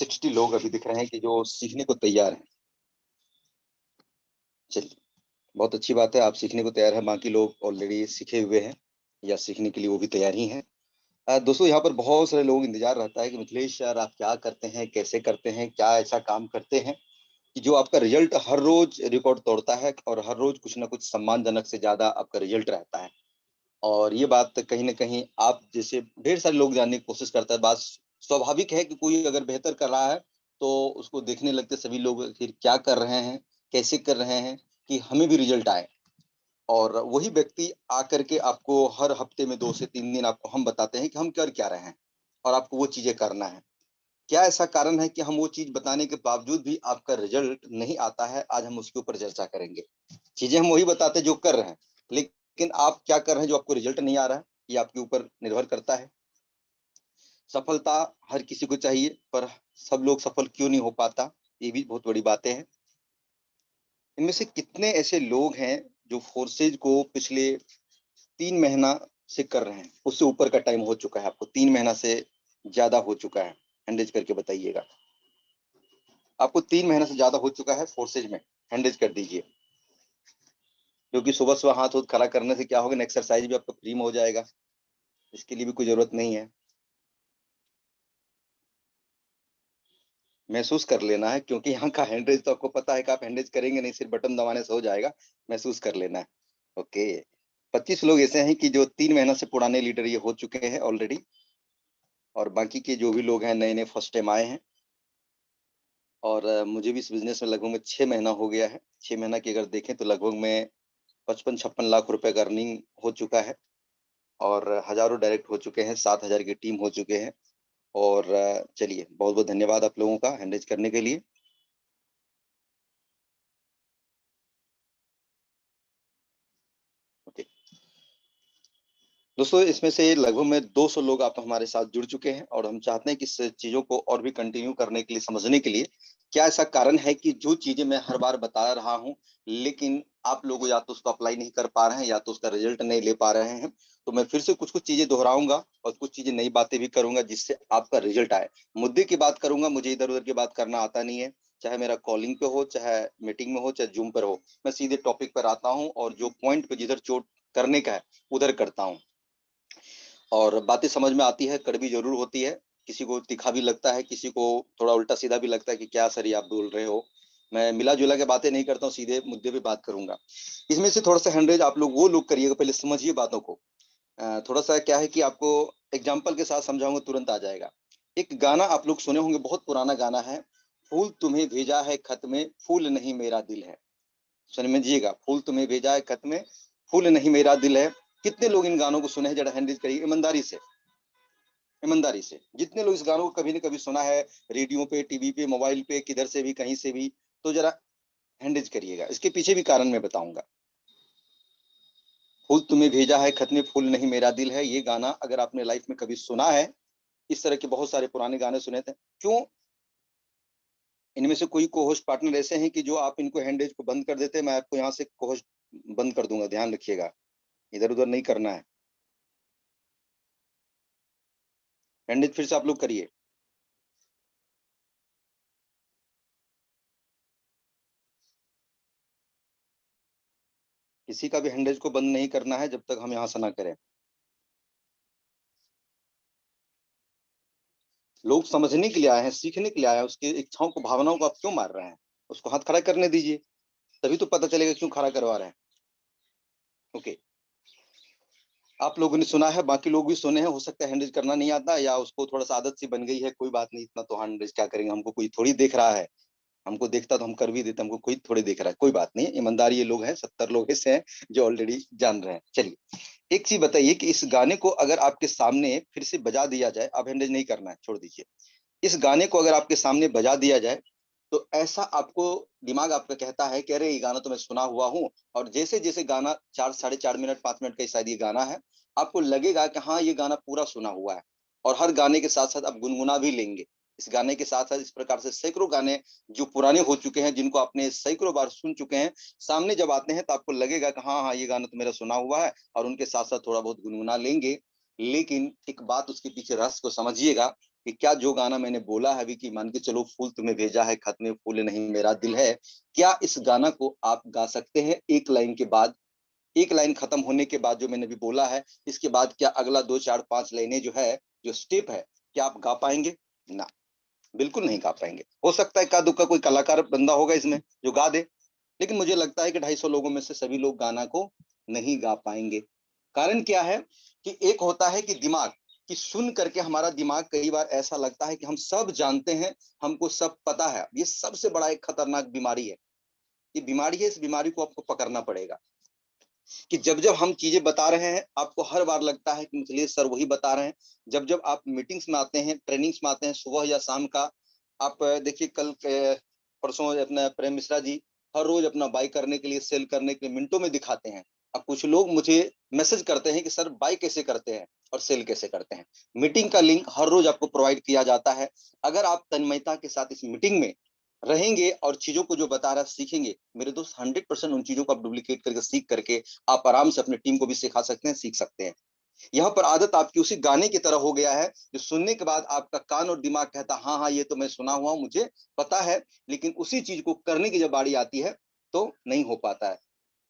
60 लोग अभी दिख रहे हैं कि जो सीखने को तैयार हैं। चलिए, बहुत अच्छी बात है, आप सीखने को तैयार हैं, बाकी लोग ऑलरेडी सीखे हुए हैं या सीखने के लिए वो भी तैयार ही हैं। दोस्तों, यहाँ पर बहुत सारे लोग इंतजार रहता है कि मिथिलेश यार आप क्या करते हैं, कैसे करते हैं, क्या ऐसा काम करते हैं कि जो आपका रिजल्ट हर रोज रिकॉर्ड तोड़ता है और हर रोज कुछ ना कुछ सम्मानजनक से ज्यादा आपका रिजल्ट रहता है। और ये बात कहीं ना कहीं आप जैसे ढेर सारे लोग जानने की कोशिश करता है। बात स्वाभाविक है कि कोई अगर बेहतर कर रहा है तो उसको देखने लगते सभी लोग फिर क्या कर रहे हैं, कैसे कर रहे हैं कि हमें भी रिजल्ट आए। और वही व्यक्ति आकर के आपको हर हफ्ते में 2 से 3 दिन आपको हम बताते हैं कि हम कर क्या रहे हैं और आपको वो चीजें करना है। क्या ऐसा कारण है कि हम वो चीज बताने के बावजूद भी आपका रिजल्ट नहीं आता है? आज हम उसके ऊपर चर्चा करेंगे। चीजें हम वही बताते हैं जो कर रहे हैं, लेकिन आप क्या कर रहे हैं जो आपको रिजल्ट नहीं आ रहा है, ये आपके ऊपर निर्भर करता है। सफलता हर किसी को चाहिए, पर सब लोग सफल क्यों नहीं हो पाता, ये भी बहुत बड़ी बातें हैं। इनमें से कितने ऐसे लोग हैं जो फोर्सेज को पिछले 3 महीना से कर रहे हैं, उससे ऊपर का टाइम हो चुका है, आपको 3 महीना से ज्यादा हो चुका है? हैंडेज करके बताइएगा। आपको 3 महीना से ज्यादा हो चुका है फोर्सेज में, हैंडेज कर दीजिए। क्योंकि सुबह सुबह हाथ हाथ खड़ा करने से क्या होगा ना, एक्सरसाइज भी आपका फ्री में हो जाएगा, इसके लिए भी कोई जरूरत नहीं है। महसूस कर लेना है, क्योंकि यहाँ का हैंडरेज तो आपको पता है कि आप हैंडरेज करेंगे नहीं, सिर्फ बटन दबाने से हो जाएगा। महसूस कर लेना है। ओके, 25 लोग ऐसे हैं कि जो 3 महीना से पुराने लीडर ये हो चुके हैं ऑलरेडी, और बाकी के जो भी लोग हैं नए नए फर्स्ट टाइम आए हैं। और मुझे भी इस बिजनेस में लगभग में 6 महीना हो गया है। 6 महीना की अगर देखें तो लगभग में 55-56 लाख रुपए का अर्निंग हो चुका है, और हजारों डायरेक्ट हो चुके हैं, 7,000 की टीम हो चुके हैं। और चलिए, बहुत बहुत धन्यवाद आप लोगों का हैंडल करने के लिए। ओके दोस्तों, इसमें से लगभग में 200 लोग आप हमारे साथ जुड़ चुके हैं, और हम चाहते हैं कि इस चीजों को और भी कंटिन्यू करने के लिए, समझने के लिए क्या ऐसा कारण है कि जो चीजें मैं हर बार बता रहा हूं लेकिन आप लोग या तो उसको अप्लाई नहीं कर पा रहे हैं या तो उसका रिजल्ट नहीं ले पा रहे हैं। तो मैं फिर से कुछ कुछ चीजें दोहराऊंगा और कुछ चीजें नई बातें भी करूंगा जिससे आपका रिजल्ट आए। मुद्दे की बात करूंगा, मुझे इधर उधर की बात करना आता नहीं है, चाहे मेरा कॉलिंग पे हो, चाहे मीटिंग में हो, चाहे जूम पर हो। मैं सीधे टॉपिक पर आता हूँ और जो पॉइंट पे जिधर चोट करने का है उधर करता हूँ। और बातें समझ में आती है, कड़वी जरूर होती है, किसी को तीखा भी लगता है, किसी को थोड़ा उल्टा सीधा भी लगता है कि क्या सर ये आप बोल रहे हो। मैं मिला जुला के बातें नहीं करता हूँ, सीधे मुद्दे पे बात करूंगा। इसमें से थोड़ा सा हैंडरेज आप लोग वो लोग करिएगा, पहले समझिए बातों को। थोड़ा सा क्या है कि आपको एग्जाम्पल के साथ समझाऊंगा, तुरंत आ जाएगा। एक गाना आप लोग सुने होंगे, बहुत पुराना गाना है, फूल तुम्हें भेजा है खत में, फूल नहीं मेरा दिल है। समझिएगा, फूल तुम्हें भेजा है खत में, फूल नहीं मेरा दिल है। कितने लोग इन गानों को सुने हैं? जरा हैंडरेज करिए ईमानदारी से। ईमानदारी से जितने लोग इस गानों को कभी न कभी सुना है, रेडियो पे, टीवी पे, मोबाइल पे, किधर से भी, कहीं से भी, तो जरा हैंडेज करिएगा। इसके पीछे भी कारण मैं बताऊंगा। फूल तुम्हें भेजा है खत में, फूल नहीं मेरा दिल है, ये गाना अगर आपने लाइफ में कभी सुना है, इस तरह के बहुत सारे पुराने गाने सुने थे क्यों? इनमें से कोई को होस्ट पार्टनर ऐसे हैं कि जो आप इनको हैंडेज को बंद कर देते हैं, मैं आपको यहाँ से को होस्ट बंद कर दूंगा, ध्यान रखिएगा, इधर उधर नहीं करना है। हैंडेज फिर से आप लोग करिए। किसी का भी हैंडेज को बंद नहीं करना है जब तक हम यहाँ से ना करें। लोग समझने के लिए आए हैं, सीखने के लिए आए हैं, उसकी इच्छाओं को, भावनाओं को आप क्यों मार रहे हैं? उसको हाथ खड़ा करने दीजिए, तभी तो पता चलेगा क्यों खड़ा करवा रहे हैं। ओके, आप लोगों ने सुना है, बाकी लोग भी सुने हैं, हो सकता है हैंडल करना नहीं आता या उसको थोड़ा सा आदत सी बन गई है, कोई बात नहीं, इतना तो हैंडल क्या करेंगे, हमको कोई थोड़ी देख रहा है। हमको देखता तो हम कर भी देते, हमको कोई थोड़ी देख रहा है, कोई बात नहीं, ईमानदारी ये लोग हैं, 70 लोग ऐसे हैं जो ऑलरेडी जान रहे हैं। चलिए, एक चीज बताइए कि इस गाने को अगर आपके सामने फिर से बजा दिया जाए, अब हैंडल नहीं करना है, छोड़ दीजिए। इस गाने को अगर आपके सामने बजा दिया जाए तो ऐसा आपको दिमाग आपका कहता है कि अरे ये गाना तो मैं सुना हुआ हूँ। और जैसे जैसे गाना 4 साढ़े 4 मिनट 5 मिनट का शायद ये गाना है, आपको लगेगा कि हाँ ये गाना पूरा सुना हुआ है। और हर गाने के साथ साथ आप गुनगुना भी लेंगे। इस गाने के साथ साथ इस प्रकार से सैकड़ों गाने जो पुराने हो चुके हैं, जिनको आपने सैकड़ों बार सुन चुके हैं, सामने जब आते हैं तो आपको लगेगा कि हाँ हाँ ये गाना तो मेरा सुना हुआ है, और उनके साथ साथ थोड़ा बहुत गुनगुना लेंगे। लेकिन एक बात उसके पीछे रहस्य को समझिएगा, कि क्या जो गाना मैंने बोला है अभी कि मान के चलो फूल तुम्हें भेजा है, खत में फूल नहीं मेरा दिल है, क्या इस गाना को आप गा सकते हैं एक लाइन के बाद? एक लाइन खत्म होने के बाद जो मैंने अभी बोला है, इसके बाद क्या अगला 2 4 5 लाइनें जो है, जो स्टेप है, क्या आप गा पाएंगे? ना, बिल्कुल नहीं गा पाएंगे। हो सकता है का दुक्का कोई कलाकार बंदा होगा इसमें जो गा दे, लेकिन मुझे लगता है कि 250 लोगों में से सभी लोग गाना को नहीं गा पाएंगे। कारण क्या है कि एक होता है कि दिमाग, कि सुन करके हमारा दिमाग कई बार ऐसा लगता है कि हम सब जानते हैं, हमको सब पता है। ये सबसे बड़ा एक खतरनाक बीमारी है। ये बीमारी है, इस बीमारी को आपको पकड़ना पड़ेगा। कि जब जब हम चीजें बता रहे हैं, आपको हर बार लगता है कि मिथिलेश सर वही बता रहे हैं। जब जब आप मीटिंग्स में आते हैं, ट्रेनिंग्स में आते हैं, सुबह या शाम का, आप देखिए कल परसों अपना प्रेम मिश्रा जी हर रोज अपना बाई करने के लिए, सेल करने के लिए मिनटों में दिखाते हैं। अब कुछ लोग मुझे मैसेज करते हैं कि सर बाई कैसे करते हैं और सेल कैसे करते हैं। मीटिंग का लिंक हर रोज आपको प्रोवाइड किया जाता है। अगर आप तन्मयता के साथ इस मीटिंग में रहेंगे और चीजों को जो बता रहा है सीखेंगे, मेरे दोस्त 100% उन चीजों को आप डुप्लीकेट करके सीख करके आप आराम से अपनी टीम को भी सिखा सकते हैं, सीख सकते हैं। यहाँ पर आदत आपकी उसी गाने की तरह हो गया है जो सुनने के बाद आपका कान और दिमाग कहता हाँ हाँ ये तो मैं सुना हुआ हूँ, मुझे पता है, लेकिन उसी चीज को करने की जब बारी आती है तो नहीं हो पाता है।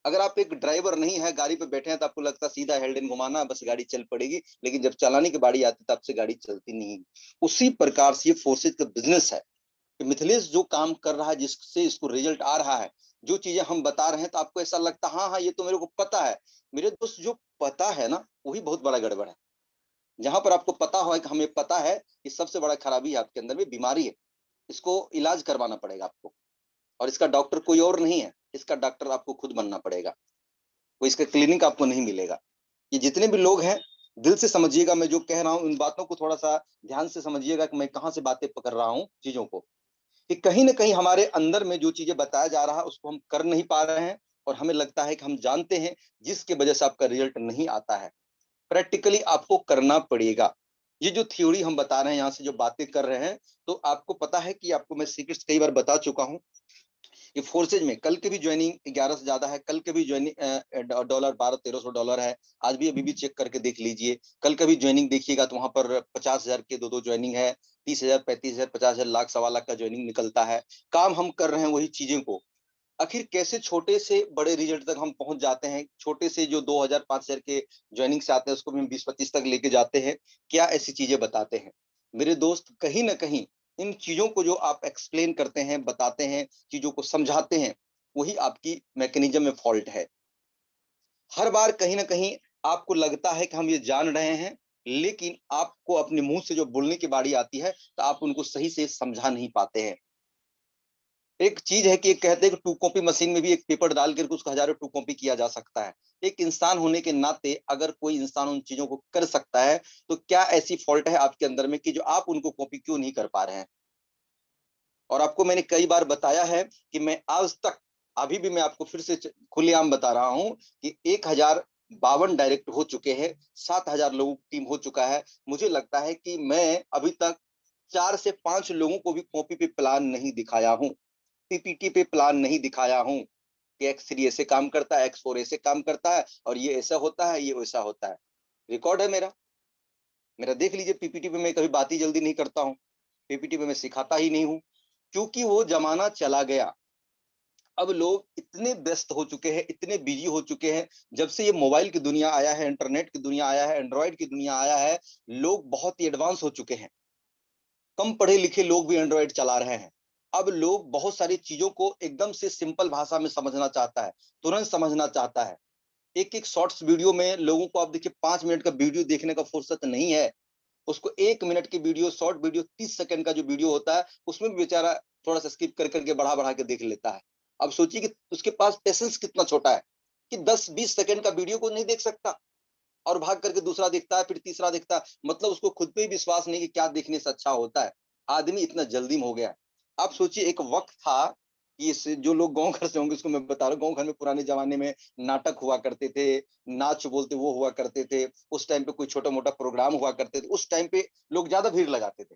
अगर आप एक ड्राइवर नहीं है, गाड़ी पे बैठे हैं, तो आपको लगता है सीधा हेल्डन घुमाना बस गाड़ी चल पड़ेगी, लेकिन जब चलाने की बारी आती है तब से गाड़ी चलती नहीं। उसी प्रकार से ये फोर्सेज का बिजनेस है कि मिथिलेश जो काम कर रहा है, जिससे इसको रिजल्ट आ रहा है, जो चीजें हम बता रहे हैं, तो आपको ऐसा लगता है हाँ हाँ ये तो मेरे को पता है। मेरे दोस्त, जो पता है ना वही बहुत बड़ा गड़बड़ है। जहां पर आपको पता हो कि हमें पता है, ये सबसे बड़ा खराबी है आपके अंदर में, बीमारी है। इसको इलाज करवाना पड़ेगा आपको, और इसका डॉक्टर कोई और नहीं है, इसका डॉक्टर आपको खुद बनना पड़ेगा। कोई इसका क्लिनिक आपको नहीं मिलेगा। ये जितने भी लोग हैं, दिल से समझिएगा मैं जो कह रहा हूँ, इन बातों को थोड़ा सा ध्यान से समझिएगा कि मैं कहाँ से बातें पकड़ रहा हूँ चीजों को। कि कहीं ना कहीं हमारे अंदर में जो चीजें बताया जा रहा है उसको हम कर नहीं पा रहे हैं, और हमें लगता है कि हम जानते हैं, जिसकी वजह से आपका रिजल्ट नहीं आता है। प्रैक्टिकली आपको करना पड़ेगा। ये जो थ्योरी हम बता रहे हैं, यहाँ से जो बातें कर रहे हैं, तो आपको पता है कि आपको मैं सीक्रेट्स कई बार बता चुका हूँ कि फोर्सेज में कल के भी ज्वाइनिंग 11 से ज्यादा है, कल के भी ज्वाइनिंग डॉलर 1200-1300 है। आज भी अभी भी चेक करके देख लीजिए, कल का भी ज्वाइनिंग देखिएगा तो वहां पर 50,000 के दो ज्वाइनिंग है, 30,000, 35,000, 50,000, लाख, 1.25 लाख का ज्वाइनिंग निकलता है। काम हम कर रहे हैं वही चीजें को। आखिर कैसे छोटे से बड़े रिजल्ट तक हम पहुंच जाते हैं? छोटे से जो 2,000 5,000 के ज्वाइनिंग से आते हैं उसको भी हम 20-25 तक लेके जाते हैं। क्या ऐसी चीजें बताते हैं? मेरे दोस्त, कहीं ना कहीं इन चीजों को जो आप एक्सप्लेन करते हैं, बताते हैं, चीजों को समझाते हैं, वही आपकी मैकेनिज्म में फॉल्ट है। हर बार कहीं ना कहीं आपको लगता है कि हम ये जान रहे हैं, लेकिन आपको अपने मुंह से जो बोलने की बारी आती है तो आप उनको सही से समझा नहीं पाते हैं। एक चीज है कि एक कहते हैं कि टू कॉपी मशीन में भी एक पेपर डाल करके उसको हजारों टू कॉपी किया जा सकता है। एक इंसान होने के नाते अगर कोई इंसान उन चीजों को कर सकता है, तो क्या ऐसी फॉल्ट है आपके अंदर में कि जो आप उनको कॉपी क्यों नहीं कर पा रहे हैं? और आपको मैंने कई बार बताया है कि मैं आज तक, अभी भी मैं आपको फिर से खुलेआम बता रहा हूं कि 1,052 डायरेक्ट हो चुके हैं, 7,000 लोगों की टीम हो चुका है। मुझे लगता है कि मैं अभी तक 4 से 5 लोगों को भी कॉपी पे प्लान नहीं दिखाया हूं, पीपीटी पे प्लान नहीं दिखाया हूं कि एक्स3 ऐसे काम करता है, एक्स4 ऐसे काम करता है, और ये ऐसा होता है, ये वैसा होता है। रिकॉर्ड है मेरा, देख लीजिए। पीपीटी पे मैं कभी बात ही जल्दी नहीं करता हूँ, पीपीटी पे मैं सिखाता ही नहीं हूँ, क्योंकि वो जमाना चला गया। अब लोग इतने व्यस्त हो चुके हैं, इतने बिजी हो चुके हैं, जब से ये मोबाइल की दुनिया आया है, इंटरनेट की दुनिया आया है, एंड्रॉइड की दुनिया आया है, लोग बहुत ही एडवांस हो चुके हैं। कम पढ़े लिखे लोग भी एंड्रॉइड चला रहे हैं। अब लोग बहुत सारी चीजों को एकदम से सिंपल भाषा में समझना चाहता है, तुरंत समझना चाहता है। एक एक शॉर्ट्स वीडियो में लोगों को, आप देखिए, 5 मिनट का वीडियो देखने का फुर्सत नहीं है। उसको 1 मिनट की वीडियो, शॉर्ट वीडियो, 30 सेकंड का जो वीडियो होता है, उसमें भी बेचारा थोड़ा सा स्किप कर करके बढ़ा बढ़ा के देख लेता है। अब सोचिए कि उसके पास पेशेंस कितना छोटा है कि 10-20 सेकंड का वीडियो को नहीं देख सकता, और भाग करके दूसरा देखता है, फिर तीसरा देखता है। मतलब उसको खुद पे ही विश्वास नहीं कि क्या देखने से अच्छा होता है। आदमी इतना जल्दी में हो गया। आप सोचिए, एक वक्त था कि जो लोग गांव घर से होंगे, उसको मैं बता रहा हूँ, गांव घर में पुराने जमाने में नाटक हुआ करते थे, नाच बोलते वो हुआ करते थे। उस टाइम पे कोई छोटा मोटा प्रोग्राम हुआ करते थे, उस टाइम पे लोग ज्यादा भीड़ लगाते थे।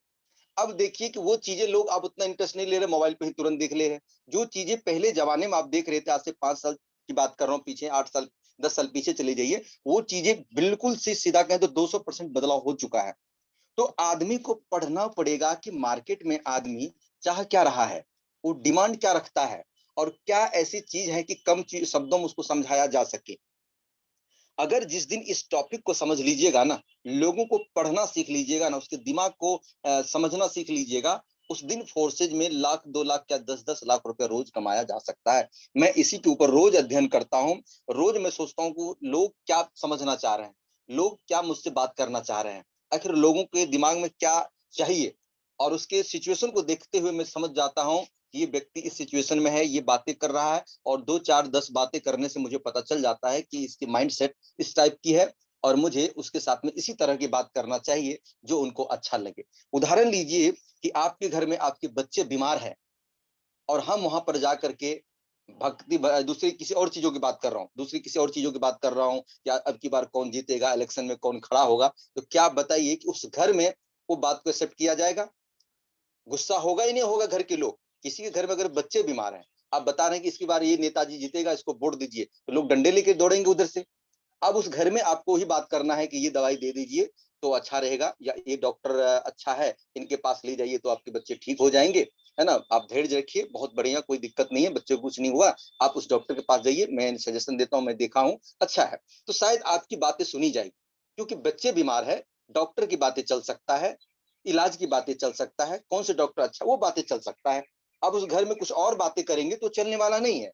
अब देखिए कि वो चीजें लोग अब उतना इंटरेस्ट नहीं ले रहे, मोबाइल पे ही तुरंत देख ले रहे हैं। जो चीजें पहले जमाने में आप देख रहे थे, आज से 5 साल की बात कर रहा हूँ पीछे, 8 साल, 10 साल पीछे चले जाइए, वो चीजें बिल्कुल से सीधा कहें तो 200% बदलाव हो चुका है। तो आदमी को पढ़ना पड़ेगा कि मार्केट में आदमी चाह क्या रहा है, वो डिमांड क्या रखता है, और क्या ऐसी चीज है कि कम शब्दों में उसको समझाया जा सके। अगर जिस दिन इस टॉपिक को समझ लीजिएगा ना, लोगों को पढ़ना सीख लीजिएगा ना, उसके दिमाग को समझना सीख लीजिएगा, उस दिन फोर्सेज में लाख 2 लाख क्या 10-10 लाख रुपया रोज कमाया जा सकता है। मैं इसी के ऊपर रोज अध्ययन करता हूँ। रोज मैं सोचता हूँ कि लोग क्या समझना चाह रहे हैं, लोग क्या मुझसे बात करना चाह रहे हैं, आखिर लोगों के दिमाग में क्या चाहिए। और उसके सिचुएशन को देखते हुए मैं समझ जाता हूँ ये व्यक्ति इस सिचुएशन में है, ये बातें कर रहा है, और 2 4 10 बातें करने से मुझे पता चल जाता है कि इसकी माइंडसेट इस टाइप की है, और मुझे उसके साथ में इसी तरह की बात करना चाहिए जो उनको अच्छा लगे। उदाहरण लीजिए कि आपके घर में आपके बच्चे बीमार हैं, और हम वहां पर जा करके दूसरी किसी और चीजों की बात कर रहा हूँ, दूसरी किसी और चीजों की बात कर रहा हूँ, या अब की बार कौन जीतेगा, इलेक्शन में कौन खड़ा होगा, तो क्या बताइए कि उस घर में वो बात को एक्सेप्ट किया जाएगा? गुस्सा होगा ही नहीं होगा घर के लोग। किसी के घर में अगर बच्चे बीमार हैं, आप बता रहे हैं कि इसकी बार ये नेताजी जीतेगा, इसको वोट दीजिए, तो लोग डंडे लेके दौड़ेंगे उधर से। अब उस घर में आपको ही बात करना है कि ये दवाई दे दीजिए तो अच्छा रहेगा, या ये डॉक्टर अच्छा है, इनके पास ले जाइए तो आपके बच्चे ठीक हो जाएंगे, है ना? आप धैर्य रखिए, बहुत बढ़िया, कोई दिक्कत नहीं है, बच्चे को कुछ नहीं हुआ, आप उस डॉक्टर के पास जाइए, मैं सजेशन देता हूँ, मैं देखा हूँ, अच्छा है। तो शायद आपकी बातें सुनी जाएगी, क्योंकि बच्चे बीमार है, डॉक्टर की बातें चल सकता है, इलाज की बातें चल सकता है, कौन से डॉक्टर अच्छा, वो बातें चल सकता है। अब उस घर में कुछ और बातें करेंगे तो चलने वाला नहीं है।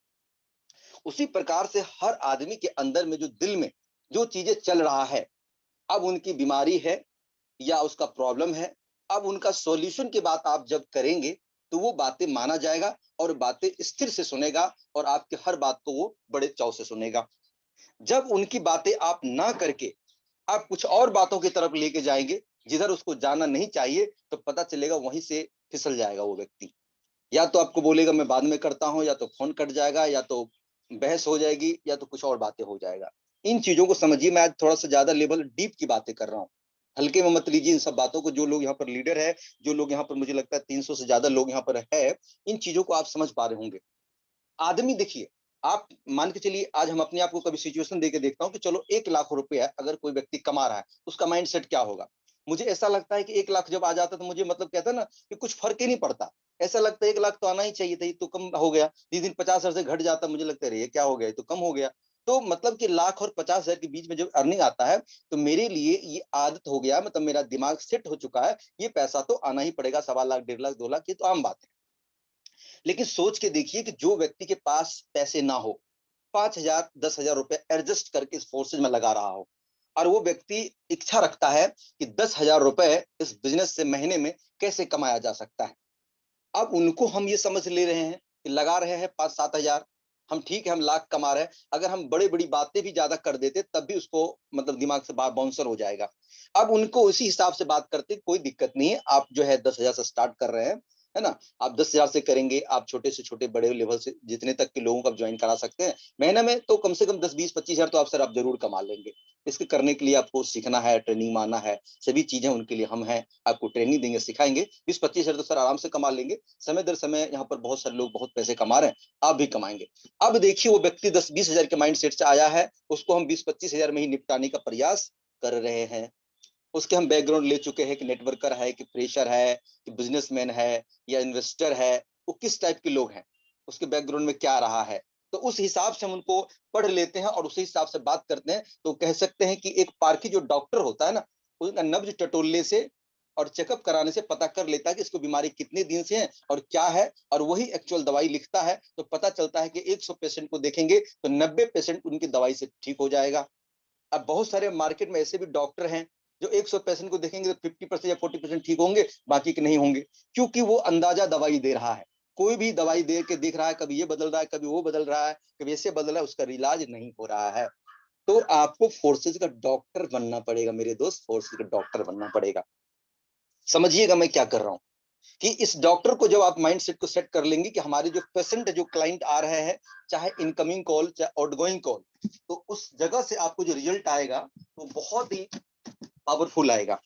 उसी प्रकार से हर आदमी के अंदर में जो दिल में जो चीजें चल रहा है, अब उनकी बीमारी है या उसका प्रॉब्लम है, अब उनका सॉल्यूशन की बात आप जब करेंगे तो वो बातें माना जाएगा, और बातें स्थिर से सुनेगा, और आपके हर बात को वो बड़े चाव से सुनेगा। जब उनकी बातें आप ना करके आप कुछ और बातों की तरफ लेके जाएंगे जिधर उसको जाना नहीं चाहिए, तो पता चलेगा वहीं से फिसल जाएगा वो व्यक्ति। या तो आपको बोलेगा मैं बाद में करता हूँ, या तो फोन कट जाएगा, या तो बहस हो जाएगी, या तो कुछ और बातें हो जाएगा। इन चीजों को समझिए, मैं आज थोड़ा सा ज्यादा लेवल डीप की बातें कर रहा हूँ, हल्के में मत लीजिए इन सब बातों को। जो लोग यहाँ पर लीडर है, जो लोग यहाँ पर, मुझे लगता है 300 से ज्यादा लोग यहाँ पर है, इन चीजों को आप समझ पा रहे होंगे। आदमी देखिए, आप मान के चलिए, आज हम अपने आप को कभी सिचुएशन देके देखता हूँ कि चलो 1 लाख रुपया अगर कोई व्यक्ति कमा रहा है, उसका माइंड सेट क्या होगा। मुझे ऐसा लगता है कि 1 लाख जब आ जाता है तो मुझे मतलब कहता है ना कि कुछ फर्क ही नहीं पड़ता। ऐसा लगता है 1 लाख तो आना ही चाहिए था, ये तो कम हो गया। जिस दिन 50 हजार से घट जाता मुझे लगता है ये क्या हो गया, ये तो कम हो गया। तो मतलब कि लाख और 50 हजार के बीच में जब अर्निंग आता है, तो मेरे लिए ये आदत हो गया, मतलब मेरा दिमाग सेट हो चुका है, ये पैसा तो आना ही पड़ेगा, 1.25 लाख 1.5 लाख 2 लाख, ये तो आम बात है। लेकिन सोच के देखिए कि जो व्यक्ति के पास पैसे ना हो, 5 हजार 10 हजार रुपए एडजस्ट करके इस फोर्सेज में लगा रहा हो, और वो व्यक्ति इच्छा रखता है कि 10 हजार रुपए इस बिजनेस से महीने में कैसे कमाया जा सकता है। अब उनको हम ये समझ ले रहे हैं कि लगा रहे हैं 5-7 हजार, हम ठीक है, हम लाख कमा रहे हैं। अगर हम बड़ी बड़ी बातें भी ज्यादा कर देते तब भी उसको मतलब दिमाग से बाउंसर हो जाएगा। अब उनको उसी हिसाब से बात करते, कोई दिक्कत नहीं है, आप जो है 10 हजार से स्टार्ट कर रहे हैं, है ना? आप 10 हजार से करेंगे, आप छोटे से छोटे बड़े लेवल से जितने तक के लोगों को आप ज्वाइन करा सकते हैं, महीने में तो कम से कम 10 20 25 हजार तो आप सर आप जरूर कमा लेंगे। इसके करने के लिए आपको सीखना है, ट्रेनिंग मारना है, सभी चीजें उनके लिए हम हैं, आपको ट्रेनिंग देंगे, सिखाएंगे। 20 25 हजार तो सर आराम से कमा लेंगे। समय दर समय यहाँ पर बहुत सारे लोग बहुत पैसे कमा रहे हैं, आप भी कमाएंगे। अब देखिए वो व्यक्ति 10 20 हजार के माइंड सेट से आया है, उसको हम 20 25 हजार में ही निपटाने का प्रयास कर रहे हैं। उसके हम बैकग्राउंड ले चुके हैं कि नेटवर्कर है, कि फ्रेशर है, कि बिजनेसमैन है, या इन्वेस्टर है, वो किस टाइप के लोग हैं, उसके बैकग्राउंड में क्या रहा है। तो उस हिसाब से हम उनको पढ़ लेते हैं और उसी हिसाब से बात करते हैं। तो कह सकते हैं कि एक पारखी जो डॉक्टर होता है ना, उसका नब्ज टटोलने से और चेकअप कराने से पता कर लेता है कि इसको बीमारी कितने दिन से है और क्या है, और वही एक्चुअल दवाई लिखता है। तो पता चलता है कि 100 पेशेंट को देखेंगे तो 90 पेशेंट उनकी दवाई से ठीक हो जाएगा। अब बहुत सारे मार्केट में ऐसे भी डॉक्टर हैं जो 100 पेशेंट को देखेंगे तो 50% या 40% ठीक होंगे, बाकी के नहीं होंगे, क्योंकि वो अंदाजा दवाई दे रहा है। कोई भी दवाई दे के देख रहा है, कभी ये बदल रहा है, कभी वो बदल रहा है, कभी ऐसे बदल रहा है, उसका इलाज नहीं हो रहा है। तो आपको फोर्सेज का डॉक्टर बनना पड़ेगा मेरे दोस्त, फोर्सेज का डॉक्टर बनना पड़ेगा। समझिएगा मैं क्या कर रहा हूँ, कि इस डॉक्टर को जब आप माइंड सेट को सेट कर लेंगे कि हमारे जो पेशेंट जो क्लाइंट आ रहे हैं, चाहे इनकमिंग कॉल चाहे आउटगोइंग कॉल, तो उस जगह से आपको जो रिजल्ट आएगा वो बहुत ही पावरफुल आएगा।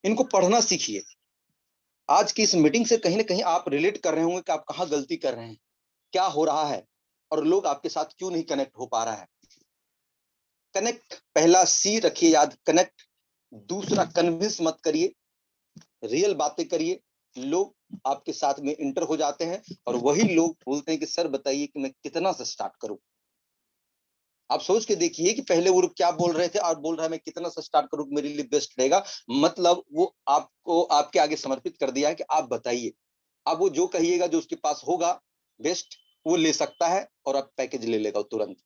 इनको पढ़ना सीखिए। आज की इस मीटिंग से कहीं ना कहीं आप रिलेट कर रहे होंगे कि आप कहाँ गलती कर रहे हैं, क्या हो रहा है, और लोग आपके साथ क्यों नहीं कनेक्ट हो पा रहा है। कनेक्ट, पहला सी रखिए याद, कनेक्ट। दूसरा, कन्विंस मत करिए। रियल बातें करिए, लोग आपके साथ में इंटर हो जाते हैं और वही लोग बोलते हैं कि सर बताइए कि मैं कितना से स्टार्ट करूं। आप सोच के देखिए कि पहले वो क्या बोल रहे थे और बोल रहा है मैं कितना से स्टार्ट करूं मेरे लिए बेस्ट रहेगा। मतलब वो आपको आपके आगे समर्पित कर दिया है कि आप बताइए। अब वो जो कहिएगा, जो उसके पास होगा बेस्ट, वो ले सकता है और आप पैकेज ले लेगा तुरंत।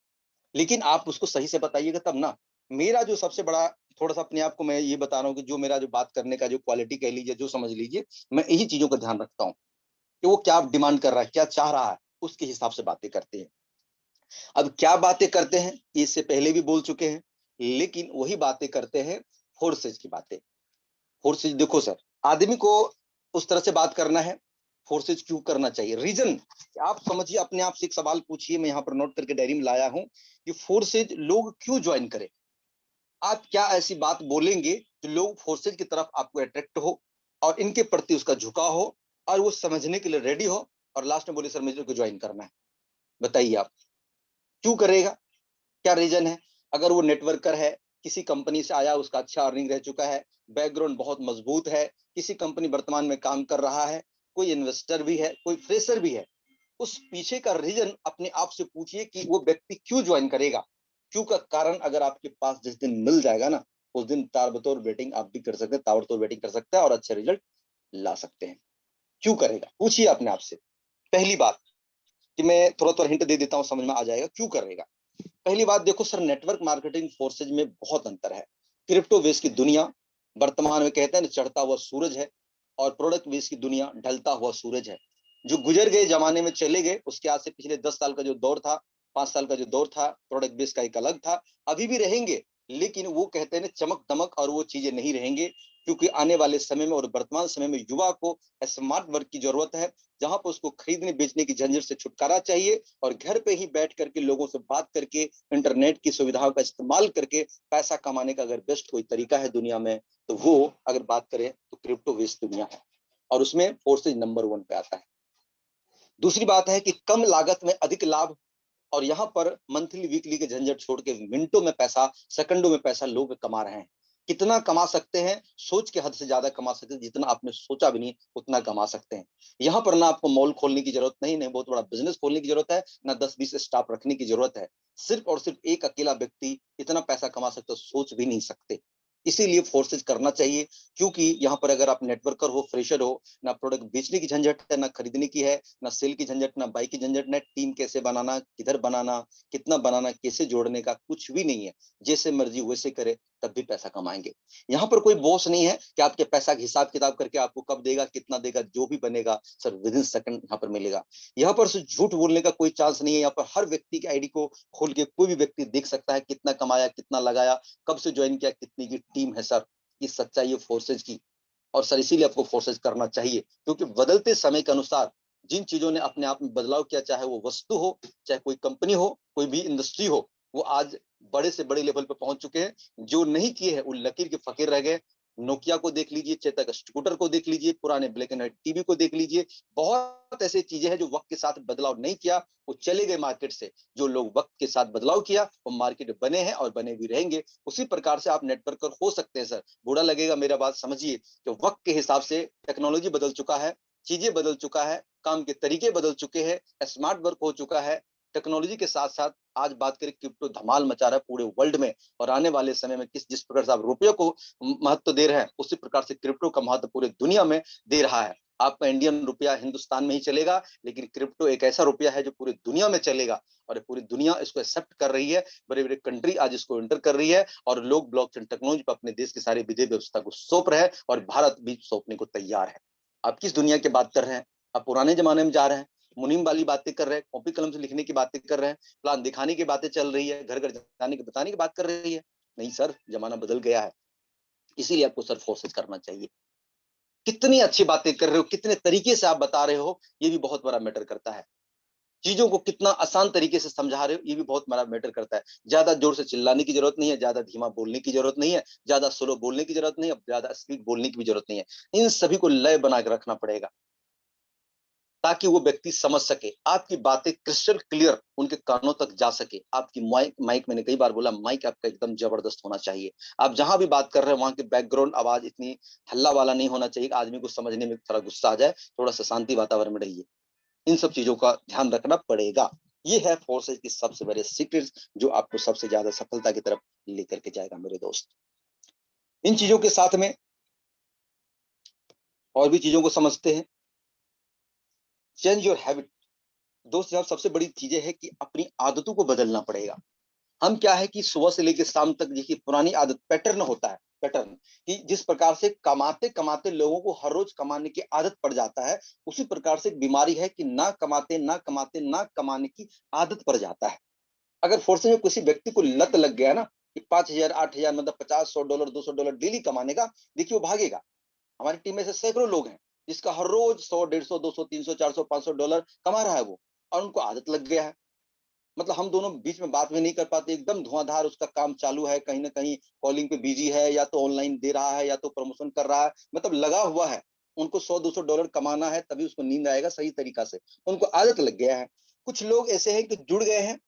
लेकिन आप उसको सही से बताइएगा तब ना। मेरा जो सबसे बड़ा, थोड़ा सा अपने आप को मैं ये बता रहा हूँ कि जो मेरा जो बात करने का जो क्वालिटी कह लीजिए, जो समझ लीजिए, मैं यही चीजों का ध्यान रखता हूँ कि वो क्या डिमांड कर रहा है, क्या चाह रहा है, उसके हिसाब से बातें करते हैं। अब क्या बातें करते हैं, इससे पहले भी बोल चुके हैं, लेकिन वही बातें करते हैं फोर्सेज की बातें। फोर्सेज देखो सर, आदमी को उस तरह से बात करना है, फोर्सेज क्यों करना चाहिए, रीजन आप समझिए, अपने आप से एक सवाल पूछिए, मैं यहाँ पर नोट करके डायरी में लाया हूं कि फोर्सेज लोग क्यों ज्वाइन करें। आप क्या ऐसी बात बोलेंगे जो लोग फोर्सेज की तरफ आपको अट्रैक्ट हो और इनके प्रति उसका झुकाव हो और वो समझने के लिए रेडी हो और लास्ट में बोले सर मुझे को ज्वाइन करना है। बताइए आप क्यों करेगा, क्या रीजन है। अगर वो नेटवर्कर है, किसी कंपनी से आया, उसका अच्छा अर्निंग रह चुका है, बैकग्राउंड बहुत मजबूत है, किसी कंपनी वर्तमान में काम कर रहा है, कोई इन्वेस्टर भी है, कोई फ्रेशर भी है, उस पीछे का रीजन अपने आप से पूछिए कि वो व्यक्ति क्यों ज्वाइन करेगा। क्यों का कारण अगर आपके पास जिस दिन मिल जाएगा ना, उस दिन ताबड़तोड़ बैटिंग आप भी कर सकते हैं, ताबड़तोड़ बैटिंग कर सकते हैं और अच्छे रिजल्ट ला सकते हैं। क्यों करेगा पूछिए अपने आप से। पहली बात कि मैं थोड़ा थोड़ा हिंट दे देता हूं, समझ में आ जाएगा क्यों करेगा। पहली बात देखो सर, नेटवर्क मार्केटिंग फोर्सेज में बहुत अंतर है। क्रिप्टो बेस की दुनिया वर्तमान में कहते हैं ना चढ़ता हुआ सूरज है, और प्रोडक्ट बेस की दुनिया ढलता हुआ सूरज है। जो गुजर गए जमाने में चले गए, उसके आज से पिछले 10 साल का जो दौर था, 5 साल का जो दौर था, प्रोडक्ट बेस का एक अलग था। अभी भी रहेंगे, लेकिन वो कहते हैं ना चमक दमक और वो चीजें नहीं रहेंगे, क्योंकि आने वाले समय में और वर्तमान समय में युवा को स्मार्ट वर्क की जरूरत है, जहां पर उसको खरीदने बेचने की झंझट से छुटकारा चाहिए और घर पे ही बैठ करके लोगों से बात करके इंटरनेट की सुविधाओं का इस्तेमाल करके पैसा कमाने का अगर बेस्ट कोई तरीका है दुनिया में, तो वो अगर बात करें तो क्रिप्टो बेस्ड दुनिया है और उसमें फोर्सेज नंबर 1 पे आता है। दूसरी बात है कि कम लागत में अधिक लाभ, और यहाँ पर मंथली वीकली के झंझट छोड़ के मिनटों में पैसा, सेकंडों में पैसा लोग कमा रहे हैं। कितना कमा सकते हैं, सोच के हद से ज्यादा कमा सकते हैं, जितना आपने सोचा भी नहीं उतना कमा सकते हैं। यहाँ पर ना आपको मॉल खोलने की जरूरत नहीं, नहीं बहुत बड़ा बिजनेस खोलने की जरूरत है, ना 10-20 स्टाफ रखने की जरूरत है। सिर्फ और सिर्फ एक अकेला व्यक्ति इतना पैसा कमा सकता है, सोच भी नहीं सकते। इसीलिए फोर्सेज करना चाहिए, क्योंकि यहाँ पर अगर आप नेटवर्कर हो, फ्रेशर हो, ना प्रोडक्ट बेचने की झंझट है, ना खरीदने की है, ना सेल की झंझट, ना बाई की झंझट, ना टीम कैसे बनाना, किधर बनाना, कितना बनाना, कैसे जोड़ने का कुछ भी नहीं है। जैसे मर्जी वैसे करे तब भी पैसा कमाएंगे। यहाँ पर कोई बॉस नहीं है कि आपके पैसा का हिसाब किताब करके आपको कब देगा, कितना देगा, जो भी बनेगा सर विद इन सेकंड यहाँ पर मिलेगा। यहाँ पर झूठ बोलने का कोई चांस नहीं है। यहाँ पर हर व्यक्ति की आईडी को खोल के कोई भी व्यक्ति देख सकता है कितना कमाया, कितना लगाया, कब से ज्वाइन किया, कितनी की टीम है सर। ये सच्चाई है फोर्सेज की, और सर इसीलिए आपको फोर्सेज करना चाहिए, क्योंकि बदलते समय के अनुसार जिन चीजों ने अपने आप में बदलाव किया, चाहे वो वस्तु हो, चाहे कोई कंपनी हो, कोई भी इंडस्ट्री हो, वो आज बड़े से बड़े लेवल पर पहुंच चुके हैं। जो नहीं किए हैं वो लकीर के फकीर रह गए। नोकिया को देख लीजिए, चेतक स्कूटर को देख लीजिए, पुराने ब्लैक एंड व्हाइट टीवी को देख लीजिए। बहुत ऐसी चीजें हैं जो वक्त के साथ बदलाव नहीं किया, वो चले गए मार्केट से। जो लोग वक्त के साथ बदलाव किया वो मार्केट बने हैं और बने भी रहेंगे। उसी प्रकार से आप नेटवर्कर हो सकते हैं सर। बुरा लगेगा मेरा बात समझिए कि वक्त के हिसाब से टेक्नोलॉजी बदल चुका है, चीजें बदल चुका है, काम के तरीके बदल चुके हैं, स्मार्ट वर्क हो चुका है। टेक्नोलॉजी के साथ साथ आज बात करें, क्रिप्टो धमाल मचा रहा है पूरे वर्ल्ड में, और आने वाले समय में जिस प्रकार से आप रुपये को महत्व दे रहे हैं, उसी प्रकार से क्रिप्टो का महत्व पूरे दुनिया में दे रहा है। आपका इंडियन रुपया हिंदुस्तान में ही चलेगा, लेकिन क्रिप्टो एक ऐसा रुपया है जो पूरी दुनिया में चलेगा, और पूरी दुनिया इसको एक्सेप्ट कर रही है। बड़े बड़े कंट्री आज इसको एंटर कर रही है, और लोग ब्लॉकचेन टेक्नोलॉजी पर अपने देश की सारी विधि व्यवस्था को सौंप रहे हैं, और भारत भी सौंपने को तैयार है। आप किस दुनिया की बात कर रहे हैं, आप पुराने जमाने में जा रहे हैं, मुनीम वाली बातें कर रहे हैं, कॉपी कलम से लिखने की बातें कर रहे हैं, प्लान दिखाने की बातें चल रही है, घर घर जाने की बताने की बात कर रही है। नहीं सर, जमाना बदल गया है। इसीलिए आपको सर फोर्सेज करना चाहिए। कितनी अच्छी बातें कर रहे हो, कितने तरीके से आप बता रहे हो, ये भी बहुत बड़ा मैटर करता है। चीजों को कितना आसान तरीके से समझा रहे हो, ये भी बहुत बड़ा मैटर करता है। ज्यादा जोर से चिल्लाने की जरूरत नहीं है, ज्यादा धीमा बोलने की जरूरत नहीं है, ज्यादा स्लो बोलने की जरूरत नहीं है, ज्यादा स्पीड बोलने की भी जरूरत नहीं है। इन सभी को लय बना के रखना पड़ेगा, ताकि वो व्यक्ति समझ सके, आपकी बातें क्रिस्टल क्लियर उनके कानों तक जा सके। आपकी माइक मैंने कई बार बोला, माइक आपका एकदम जबरदस्त होना चाहिए। आप जहां भी बात कर रहे हैं वहां की बैकग्राउंड आवाज इतनी हल्ला वाला नहीं होना चाहिए कि आदमी को समझने में थोड़ा गुस्सा आ जाए। थोड़ा सा शांति वातावरण में रहिए। इन सब चीजों का ध्यान रखना पड़ेगा। ये है फोर्सेज की सबसे बड़े सीक्रेट्स, जो आपको सबसे ज्यादा सफलता की तरफ लेकर के जाएगा मेरे दोस्त। इन चीजों के साथ में और भी चीजों को समझते हैं। Change your habit. दोस्त साहब, सबसे बड़ी चीजें है कि अपनी आदतों को बदलना पड़ेगा। हम क्या है कि सुबह से लेकर शाम तक देखिए पुरानी आदत, पैटर्न होता है, पैटर्न कि जिस प्रकार से कमाते कमाते लोगों को हर रोज कमाने की आदत पड़ जाता है, उसी प्रकार से एक बीमारी है कि ना कमाते ना कमाते ना कमाने की आदत पड़ जाता है। अगर फोर्स में किसी व्यक्ति को लत लग गया ना कि 5,000 8,000 मतलब 50 100 डॉलर 200 डॉलर डेली कमाने का, देखिए वो भागेगा। हमारी टीम में से सैकड़ों लोग हैं जिसका हर रोज 100 150 200 300 400 500 डॉलर कमा रहा है वो, और उनको आदत लग गया है। मतलब हम दोनों बीच में बात भी नहीं कर पाते, एकदम धुआंधार उसका काम चालू है, कहीं ना कहीं कॉलिंग पे बिजी है, या तो ऑनलाइन दे रहा है या तो प्रमोशन कर रहा है, मतलब लगा हुआ है। उनको 100 200 डॉलर कमाना है, तभी उसको नींद आएगा सही तरीका से। उनको आदत लग गया है। कुछ लोग ऐसे हैं कि जुड़ गए हैं,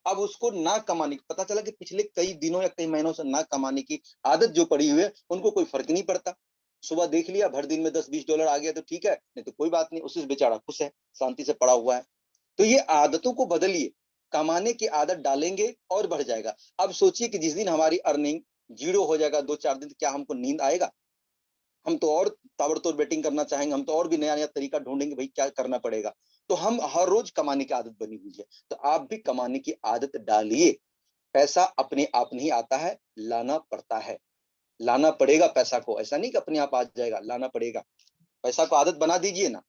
अब उसको ना कमाने की, पता चला कि पिछले कई दिनों या कई महीनों से ना कमाने की आदत जो पड़ी हुई है, उनको कोई फर्क नहीं पड़ता। सुबह देख लिया भर दिन में 10 20 डॉलर आ गया तो ठीक है, नहीं तो कोई बात नहीं, उसी से बेचारा खुश है, शांति से पड़ा हुआ है। तो ये आदतों को बदलिए। कमाने की आदत डालेंगे और बढ़ जाएगा। अब सोचिए कि जिस दिन हमारी अर्निंग जीरो हो जाएगा 2 4 दिन, तो क्या हमको नींद आएगा? हम तो और ताबड़तोड़ बेटिंग करना चाहेंगे, हम तो और भी नया नया तरीका ढूंढेंगे, भाई क्या करना पड़ेगा। तो हम हर रोज कमाने की आदत बनी हुई है, तो आप भी कमाने की आदत डालिए। पैसा अपने आप नहीं आता है, लाना पड़ता है। लाना पड़ेगा पैसा को, ऐसा नहीं कि अपने आप आ जाएगा, लाना पड़ेगा। पैसा को आदत बना दीजिए ना,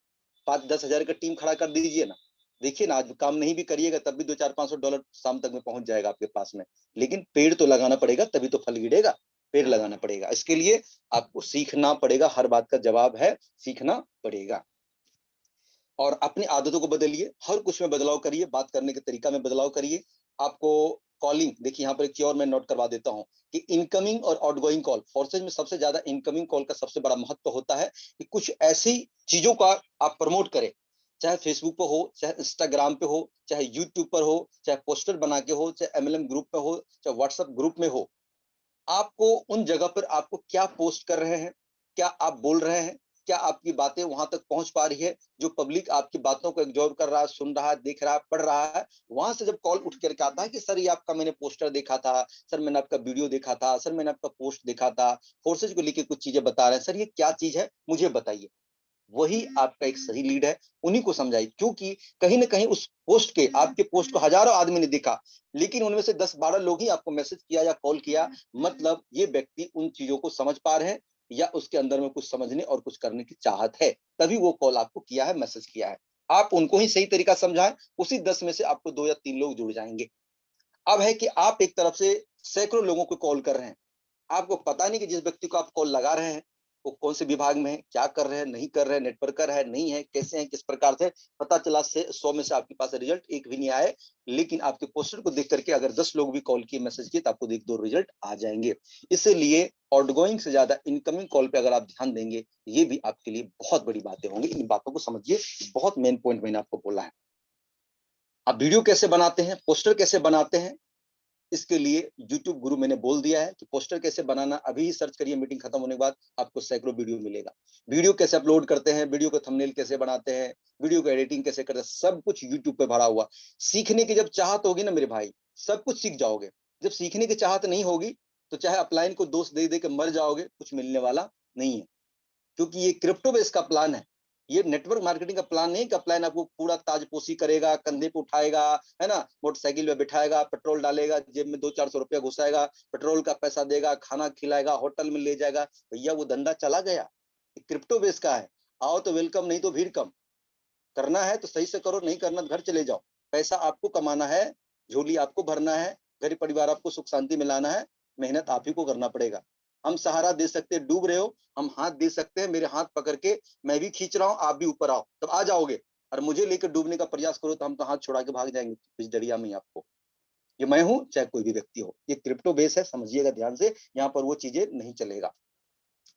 5 10 हजार का टीम खड़ा कर दीजिए ना। देखिए ना, आज काम नहीं भी करिएगा तब भी 2 4 500 डॉलर शाम तक में पहुंच जाएगा आपके पास में। लेकिन पेड़ तो लगाना पड़ेगा, तभी तो फल गिरेगा। पेड़ लगाना पड़ेगा, इसके लिए आपको सीखना पड़ेगा। हर बात का जवाब है सीखना पड़ेगा। और अपनी आदतों को बदलिए, हर कुछ में बदलाव करिए, बात करने के तरीका में बदलाव करिए। आपको कॉलिंग, देखिए यहाँ पर एक चीज और मैं नोट करवा देता हूँ कि इनकमिंग और आउटगोइंग कॉल, फोर्सेज में सबसे ज्यादा इनकमिंग कॉल का सबसे बड़ा महत्व होता है कि कुछ ऐसी चीजों का आप प्रमोट करें, चाहे फेसबुक पे हो, चाहे इंस्टाग्राम पे हो, चाहे यूट्यूब पर हो, चाहे पोस्टर बना के हो, चाहे एमएलएम ग्रुप पे हो, चाहे व्हाट्सएप ग्रुप में हो। आपको उन जगह पर आपको क्या पोस्ट कर रहे हैं, क्या आप बोल रहे हैं, क्या आपकी बातें वहां तक पहुंच पा रही है, जो पब्लिक आपकी बातों को एब्जॉर्व कर रहा है, सुन रहा है, देख रहा है, पढ़ रहा है। वहां से जब कॉल उठ करके आता है कि सर ये आपका मैंने पोस्टर देखा था, सर मैंने आपका वीडियो देखा था, सर मैंने आपका पोस्ट देखा था, फोर्सेज को लेकर कुछ चीजें बता रहे हैं, सर ये क्या चीज है मुझे बताइए। वही आपका एक सही लीड है, उन्हीं को समझाइए। क्योंकि कहीं ना कहीं उस पोस्ट के, आपके पोस्ट को हजारों आदमी ने देखा, लेकिन उनमें से 10 12 लोग ही आपको मैसेज किया या कॉल किया, मतलब ये व्यक्ति उन चीजों को समझ पा रहे हैं, या उसके अंदर में कुछ समझने और कुछ करने की चाहत है, तभी वो कॉल आपको किया है, मैसेज किया है। आप उनको ही सही तरीका समझाएं, उसी 10 में से आपको 2 या 3 लोग जुड़ जाएंगे। अब है कि आप एक तरफ से सैकड़ों लोगों को कॉल कर रहे हैं, आपको पता नहीं कि जिस व्यक्ति को आप कॉल लगा रहे हैं वो कौन से विभाग में है, क्या कर रहे हैं, नहीं कर रहे हैं, नेटवर्कर है नहीं है, कैसे हैं, किस प्रकार से। पता चला से 100 में से आपके पास रिजल्ट एक भी नहीं आए, लेकिन आपके पोस्टर को देख करके अगर 10 लोग भी कॉल किए, मैसेज किए, तो आपको एक दो रिजल्ट आ जाएंगे। इसीलिए आउटगोइंग से ज्यादा इनकमिंग कॉल पे अगर आप ध्यान देंगे, ये भी आपके लिए बहुत बड़ी बातें होंगी। इन बातों को समझिए, बहुत मेन पॉइंट मैंने आपको बोला है। आप वीडियो कैसे बनाते हैं, पोस्टर कैसे बनाते हैं, इसके लिए YouTube गुरु मैंने बोल दिया है कि पोस्टर कैसे बनाना, अभी ही सर्च करिए, मीटिंग खत्म होने के बाद आपको सैकड़ों वीडियो मिलेगा। वीडियो कैसे अपलोड करते हैं, वीडियो को थंबनेल कैसे बनाते हैं, वीडियो को एडिटिंग कैसे करते हैं, सब कुछ YouTube पे भरा हुआ। सीखने की जब चाहत होगी ना मेरे भाई, सब कुछ सीख जाओगे। जब सीखने की चाहत नहीं होगी, तो चाहे अपलाइन को दोष दे दे के मर जाओगे, कुछ मिलने वाला नहीं है। क्योंकि ये क्रिप्टो बेस का प्लान है, ये नेटवर्क मार्केटिंग का प्लान नहीं कि अपलाइन आपको पूरा ताजपोशी करेगा, कंधे पे उठाएगा, है ना, मोटरसाइकिल में बिठाएगा, पेट्रोल डालेगा, जेब में 2 400 रुपया घुसाएगा, पेट्रोल का पैसा देगा, खाना खिलाएगा, होटल में ले जाएगा। भैया वो धंधा चला गया, क्रिप्टो बेस का है। आओ तो वेलकम, नहीं तो भीड़ कम। करना है तो सही से करो, नहीं करना तो घर चले जाओ। पैसा आपको कमाना है, झोली आपको भरना है, गरीब परिवार आपको सुख शांति में लाना है, मेहनत आप ही को करना पड़ेगा। हम सहारा दे सकते हैं, डूब रहे हो, हम हाथ दे सकते हैं, मेरे हाथ पकड़ के मैं भी खींच रहा हूँ, आप भी ऊपर आओ, तब आ जाओगे। और मुझे लेकर डूबने का प्रयास करो तो हम तो हाथ छोड़ा के भाग जाएंगे इस दरिया में ही आपको। ये मैं हूं चाहे कोई भी व्यक्ति हो, ये क्रिप्टो बेस है, समझिएगा ध्यान से, यहाँ पर वो चीजें नहीं चलेगा।